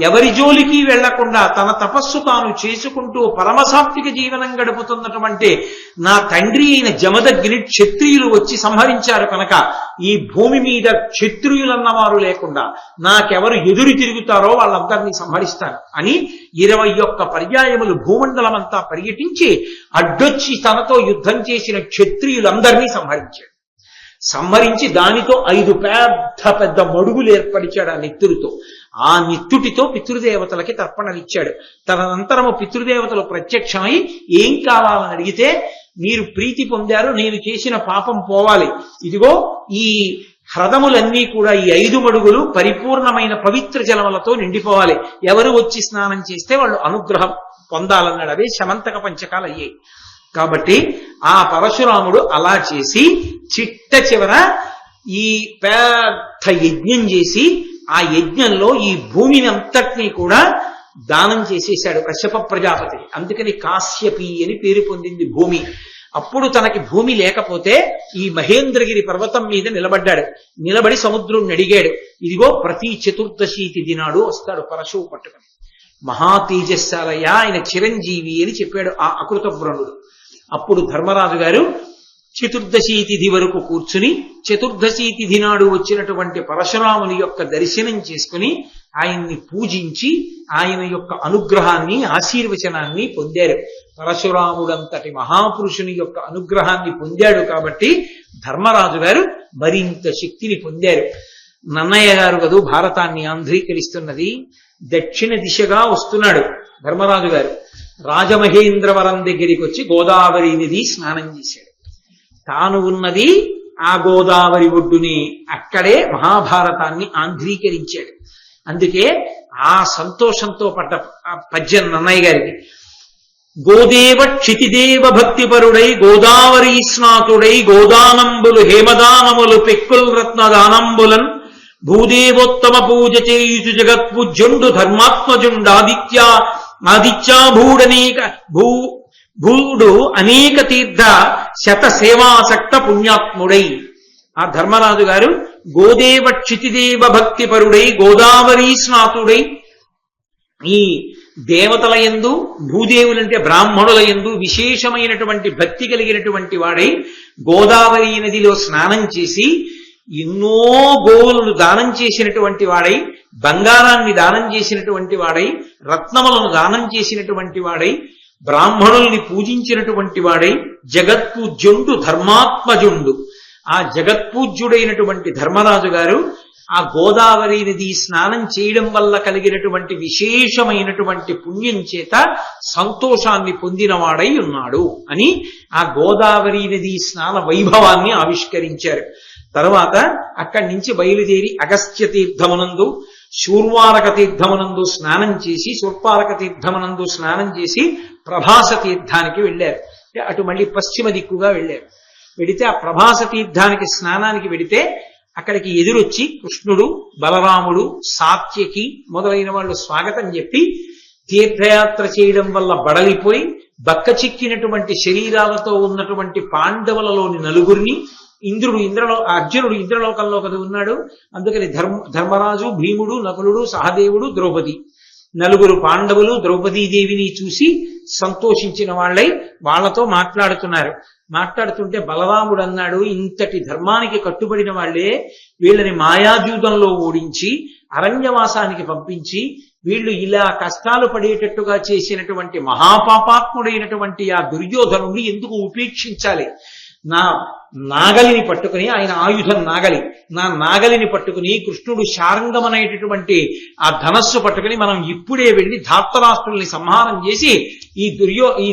Speaker 1: ఎవరి జోలికి వెళ్లకుండా తన తపస్సు తాను చేసుకుంటూ పరమసాత్విక జీవనం గడుపుతున్నటువంటి నా తండ్రి అయిన జమదగ్ని క్షత్రియులు వచ్చి సంహరించారు కనుక ఈ భూమి మీద క్షత్రియులన్నవారు లేకుండా నాకెవరు ఎదురు తిరుగుతారో వాళ్ళందరినీ సంహరిస్తాను అని 21 పర్యాయములు భూమండలమంతా పర్యటించి అడ్డొచ్చి తనతో యుద్ధం చేసిన క్షత్రియులందరినీ సంహరించి దానితో 5 పెద్ద మడుగులు ఏర్పరిచాడు ఆ నెత్తుడితో. ఆ నెత్తుటితో పితృదేవతలకి తర్పణలిచ్చాడు. తదనంతరము పితృదేవతలు ప్రత్యక్షమై ఏం కావాలని అడిగితే, మీరు ప్రీతి పొందారు, నేను చేసిన పాపం పోవాలి, ఇదిగో ఈ హ్రదములన్నీ కూడా ఈ 5 మడుగులు పరిపూర్ణమైన పవిత్ర జలములతో నిండిపోవాలి, ఎవరు వచ్చి స్నానం చేస్తే వాళ్ళు అనుగ్రహం పొందాలన్నాడు. అవే శమంతక పంచకాలు అయ్యాయి. కాబట్టి ఆ పరశురాముడు అలా చేసి చిట్ట చివర ఈ పెద్ద యజ్ఞం చేసి ఆ యజ్ఞంలో ఈ భూమిని అంతటినీ కూడా దానం చేసేశాడు కశ్యప ప్రజాపతి. అందుకని కాశ్యపి అని పేరు పొందింది భూమి. అప్పుడు తనకి భూమి లేకపోతే ఈ మహేంద్రగిరి పర్వతం మీద నిలబడ్డాడు. నిలబడి సముద్రుడిని అడిగాడు, ఇదిగో ప్రతి చతుర్దశి తిథి నాడు వస్తాడు పరశువు పట్టుకుని, మహా తేజస్సాలయ్య, ఆయన చిరంజీవి అని చెప్పాడు ఆ అకృతవ్రణుడు. అప్పుడు ధర్మరాజు గారు చతుర్దశి తిథి వరకు కూర్చుని చతుర్దశి తిథి నాడు వచ్చినటువంటి పరశురాముని యొక్క దర్శనం చేసుకుని ఆయన్ని పూజించి ఆయన యొక్క అనుగ్రహాన్ని ఆశీర్వచనాన్ని పొందారు. పరశురాముడంతటి మహాపురుషుని యొక్క అనుగ్రహాన్ని పొందాడు కాబట్టి ధర్మరాజు గారు మరింత శక్తిని పొందారు. నన్నయ్య గారు కదూ భారతాన్ని ఆంధ్రీకరిస్తున్నది. దక్షిణ దిశగా వస్తున్నాడు ధర్మరాజు గారు. రాజమహేంద్రవరం దగ్గరికి వచ్చి గోదావరి నది స్నానం చేశాడు. తాను ఉన్నది ఆ గోదావరి ఒడ్డుని, అక్కడే మహాభారతాన్ని ఆంధ్రీకరించాడు. అందుకే ఆ సంతోషంతో పడ్డ పద్యం నన్నయ్య గారికి, గోదేవ క్షితిదేవ భక్తిపరుడై గోదావరి స్నాతుడై గోదానంబులు హేమదానములు పెక్కుల్ రత్నదానంబులన్ భూదేవోత్తమ పూజ చేయుచు జగత్పూజ్యుండు ధర్మాత్మజుండాదిత్యాభూడనేక భూడు అనేక తీర్థ శత సేవాసక్త పుణ్యాత్ముడై. ఆ ధర్మరాజు గారు గోదేవ క్షితిదేవ భక్తిపరుడై గోదావరి స్నాతుడై ఈ దేవతల యందు భూదేవులంటే బ్రాహ్మణుల యందు విశేషమైనటువంటి భక్తి కలిగినటువంటి వాడై గోదావరి నదిలో స్నానం చేసి ఎన్నో గోవులను దానం చేసినటువంటి వాడై, బంగారాన్ని దానం చేసినటువంటి వాడై, రత్నములను దానం చేసినటువంటి వాడై, బ్రాహ్మణుల్ని పూజించినటువంటి వాడై, జగత్పూజ్యుండు ధర్మాత్మజుండు. ఆ జగత్పూజ్యుడైనటువంటి ధర్మరాజు గారు ఆ గోదావరి నది స్నానం చేయడం వల్ల కలిగినటువంటి విశేషమైనటువంటి పుణ్యం చేత సంతోషాన్ని పొందినవాడై ఉన్నాడు అని ఆ గోదావరి నది స్నాన వైభవాన్ని ఆవిష్కరించారు. తర్వాత అక్కడి నుంచి బయలుదేరి అగస్త్య తీర్థమునందు శూర్వారక తీర్థమునందు స్నానం చేసి శూర్పారక తీర్థమునందు స్నానం చేసి ప్రభాస తీర్థానికి వెళ్ళారు. అటు మళ్ళీ పశ్చిమ దిక్కుగా వెళ్ళారు. వెడితే ఆ ప్రభాస తీర్థానికి స్నానానికి వెడితే అక్కడికి ఎదురొచ్చి కృష్ణుడు, బలరాముడు, సాత్యకి మొదలైన వాళ్ళు స్వాగతం చెప్పి తీర్థయాత్ర చేయడం వల్ల బడలిపోయి బక్క చిక్కినటువంటి శరీరాలతో ఉన్నటువంటి పాండవులలోని నలుగురిని అర్జునుడు ఇంద్రలోకంలో కదా ఉన్నాడు. అందుకని ధర్మరాజు, భీముడు, నకులుడు, సహదేవుడు, ద్రౌపది నలుగురు పాండవులు ద్రౌపదీదేవిని చూసి సంతోషించిన వాళ్ళై వాళ్లతో మాట్లాడుతుంటే బలరాముడు అన్నాడు, ఇంతటి ధర్మానికి కట్టుబడిన వాళ్లే వీళ్ళని మాయాజూదంలో ఓడించి అరణ్యవాసానికి పంపించి వీళ్ళు ఇలా కష్టాలు పడేటట్టుగా చేసినటువంటి మహాపాపాత్ముడైనటువంటి ఆ దుర్యోధనుడిని ఎందుకు ఉపేక్షించాలి? నా నాగలిని పట్టుకుని, ఆయన ఆయుధం నాగలి, నా నాగలిని పట్టుకుని కృష్ణుడు శారంగమనేటటువంటి ఆ ధనస్సు పట్టుకుని మనం ఇప్పుడే వెళ్ళి ధార్తరాష్ట్రుల్ని సంహారం చేసి ఈ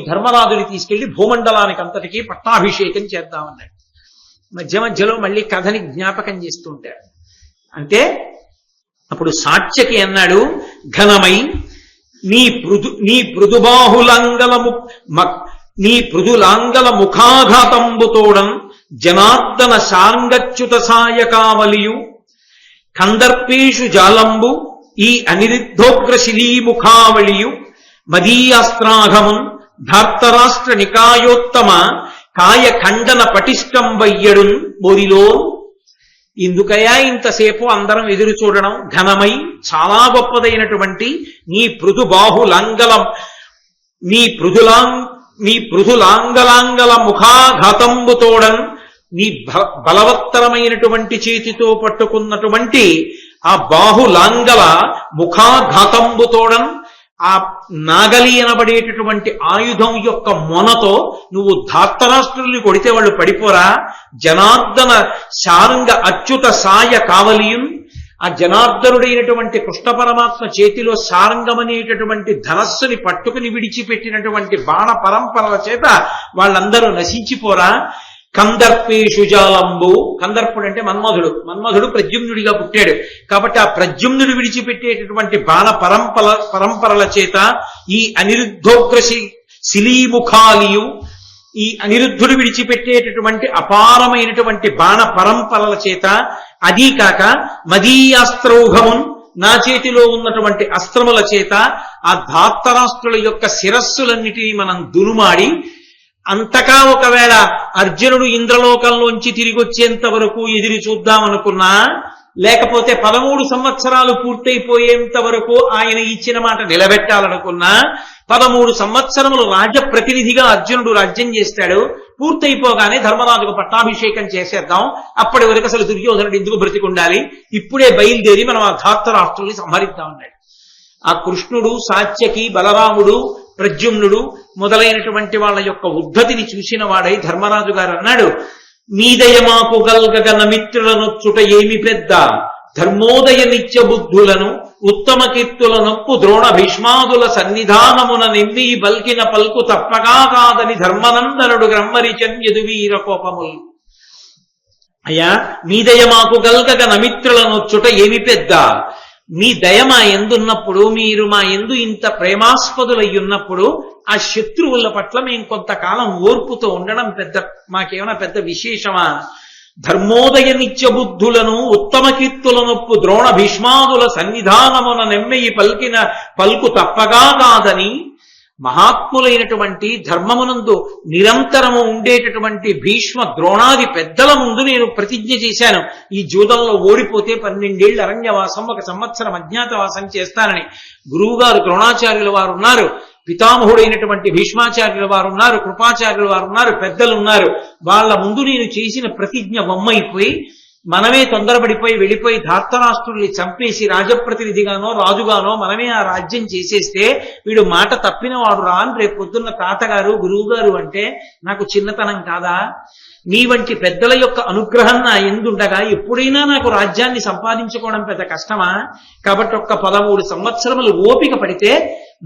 Speaker 1: ధర్మరాజుని తీసుకెళ్లి భూమండలానికి అంతటికీ పట్టాభిషేకం చేద్దామన్నాడు. మధ్య మధ్యలో మళ్ళీ కథని జ్ఞాపకం చేస్తుంటాడు. అంటే అప్పుడు సాత్యకి అన్నాడు, ఘనమై నీ పృథులాంగల ముఖాఘాతంబుతోడం జనార్దన శాంగచ్యుత సాయకావలియు కందర్పేషు జాలంబు ఈ అనిరుద్ధోగ్రశిలీముఖావళియు మదీయాస్త్రాఘమున్ ధార్తరాష్ట్ర నికాయోత్తమ కాయ ఖండన పటిష్టం వయ్యడున్ బోరిలో. ఇందుకయా ఇంతసేపు అందరం ఎదురు చూడడం? ఘనమై చాలా గొప్పదైనటువంటి నీ పృథులాంగలాంగల ముఖాఘాతంబుతోడన్, నీ బలవత్తరమైనటువంటి చేతితో పట్టుకున్నటువంటి ఆ బాహులాంగల ముఖాఘాతంబుతోడన్, ఆ నాగలి అనబడేటటువంటి ఆయుధం యొక్క మొనతో నువ్వు ధార్తరాష్ట్రుల్ని కొడితే వాళ్ళు పడిపోరా? జనార్దన శారంగ అచ్యుత సాయ కావలియున్, ఆ జనార్దనుడైనటువంటి కృష్ణ పరమాత్మ చేతిలో శారంగమనేటటువంటి ధనస్సుని పట్టుకుని విడిచిపెట్టినటువంటి బాణ పరంపరల చేత వాళ్ళందరూ నశించిపోరా? కందర్పేషు జాలంబు, కందర్పుడు అంటే మన్మధుడు ప్రద్యుమ్నుడిగా పుట్టాడు కాబట్టి ఆ ప్రద్యుమ్నుడు విడిచిపెట్టేటటువంటి బాణ పరంపరల చేత ఈ శిలీముఖాలియు, ఈ అనిరుద్ధుడు విడిచిపెట్టేటటువంటి అపారమైనటువంటి బాణ పరంపరల చేత, అదీ కాక మదీయాస్త్రౌఘమున్, నా చేతిలో ఉన్నటువంటి అస్త్రముల చేత ఆ ధార్తరాష్ట్రుల యొక్క శిరస్సులన్నిటినీ మనం దునుమాడి, అంతకా ఒకవేళ అర్జునుడు ఇంద్రలోకంలోంచి తిరిగి వచ్చేంత వరకు ఎదురు చూద్దామనుకున్నా, లేకపోతే 13 సంవత్సరాలు పూర్తయిపోయేంత వరకు ఆయన ఇచ్చిన మాట నిలబెట్టాలనుకున్నా, 13 సంవత్సరములు రాజప్రతినిధిగా అర్జునుడు రాజ్యం చేస్తాడు. పూర్తయిపోగానే ధర్మరాజుకు పట్టాభిషేకం చేసేద్దాం, అప్పటి వరకు అసలు దుర్యోధనుడు ఎందుకు బ్రతికుండాలి, ఇప్పుడే బయలుదేరి మనం ఆ ధార్తరాష్ట్రుల్ని సంహరిద్దాం అన్నాడు. ఆ కృష్ణుడు, సాత్యకి, బలరాముడు, ప్రద్యుమ్నుడు మొదలైనటువంటి వాళ్ళ యొక్క ఉద్ధతిని చూసిన వాడై ధర్మరాజు గారు అన్నాడు, నీదయ మాకు గల్గగ నమిత్రులనొచ్చుట ఏమి పెద్ద, ధర్మోదయ నిత్య బుద్ధులను ఉత్తమ కీర్తుల నొప్పు ద్రోణ భీష్మాదుల సన్నిధానమున నిమ్మి బల్కిన పల్కు తప్పగా కాదని ధర్మనందనుడు గ్రమ్మరిచన్ యదువీర కోపములు. అయ్యా, మీ దయ మాకు గల్గగ నమిత్రులనొచ్చుట ఏమి పెద్ద, మీ దయ మా ఎందున్నప్పుడు, మీరు మా ఎందు ఇంత ప్రేమాస్పదులయ్యున్నప్పుడు ఆ శత్రువుల పట్ల మేము కొంతకాలం ఓర్పుతో ఉండడం మాకేమైనా పెద్ద విశేషమా? ధర్మోదయ నిత్య బుద్ధులను ఉత్తమ కీర్తులనొప్పు ద్రోణ భీష్మాదుల సన్నిధానమున నెమ్మెయి పల్కిన పల్కు తప్పగా కాదని, మహాత్ములైనటువంటి ధర్మమునందు నిరంతరము ఉండేటటువంటి భీష్మ ద్రోణాది పెద్దల ముందు నేను ప్రతిజ్ఞ చేశాను, ఈ జూదంలో ఓడిపోతే 12 ఏళ్ల అరణ్యవాసం, 1 సంవత్సరం అజ్ఞాతవాసం చేస్తానని. గురువుగారు ద్రోణాచార్యుల వారు ఉన్నారు, పితామహుడైనటువంటి భీష్మాచార్యుల వారు ఉన్నారు, కృపాచార్యుల వారు ఉన్నారు, పెద్దలు ఉన్నారు. వాళ్ళ ముందు నేను చేసిన ప్రతిజ్ఞ వమ్మైపోయి మనమే తొందరపడిపోయి వెళ్ళిపోయి ధార్తరాష్ట్రుల్ని చంపేసి రాజప్రతినిధిగానో రాజుగానో మనమే ఆ రాజ్యం చేసేస్తే వీడు మాట తప్పిన వాడు రా అని రేపు పొద్దున్న తాతగారు గురువుగారు అంటే నాకు చిన్నతనం కాదా? నీ వంటి పెద్దల యొక్క అనుగ్రహం నా ఎందుండగా ఎప్పుడైనా నాకు రాజ్యాన్ని సంపాదించుకోవడం పెద్ద కష్టమా? కాబట్టి 13 సంవత్సరములు ఓపిక పడితే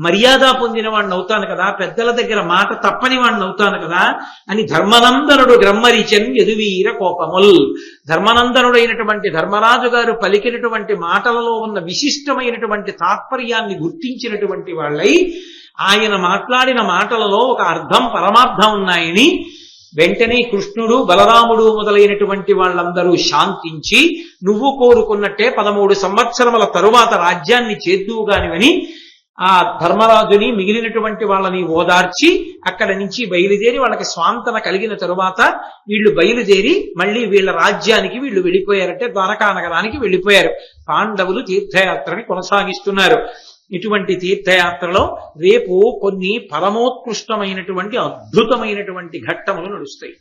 Speaker 1: మర్యాద పొందిన వాడిని అవుతాను కదా, పెద్దల దగ్గర మాట తప్పని వాడిని అవుతాను కదా అని ధర్మనందనుడు గ్రమ్మరిచన్ యదువీర కోపముల్. ధర్మనందనుడైనటువంటి ధర్మరాజు గారు పలికినటువంటి మాటలలో ఉన్న విశిష్టమైనటువంటి తాత్పర్యాన్ని గుర్తించినటువంటి వాళ్ళై ఆయన మాట్లాడిన మాటలలో ఒక అర్థం పరమార్థం ఉన్నాయని వెంటనే కృష్ణుడు, బలరాముడు మొదలైనటువంటి వాళ్ళందరూ శాంతించి నువ్వు కోరుకున్నట్టే 13 సంవత్సరముల తరువాత రాజ్యాన్ని చేద్దువుగానివని ఆ ధర్మరాజుని మిగిలినటువంటి వాళ్ళని ఓదార్చి అక్కడి నుంచి బయలుదేరి వాళ్ళకి స్వాంతన కలిగిన తరువాత వీళ్ళు బయలుదేరి మళ్ళీ వీళ్ళ రాజ్యానికి వీళ్ళు వెళ్ళిపోయారంటే ద్వారకా నగరానికి వెళ్ళిపోయారు. పాండవులు తీర్థయాత్రని కొనసాగిస్తున్నారు. ఇటువంటి తీర్థయాత్రలో రేపు కొన్ని పరమోత్కృష్టమైనటువంటి అద్భుతమైనటువంటి ఘట్టములు నడుస్తాయి.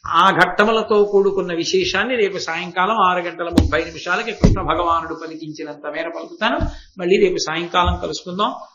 Speaker 1: ఆ ఘట్టములతో కూడుకున్న విశేషాన్ని రేపు సాయంకాలం 6:30 కృష్ణ భగవానుడు పలికించినంత మేర పలుకుతాను. మళ్ళీ రేపు సాయంకాలం కలుసుకుందాం.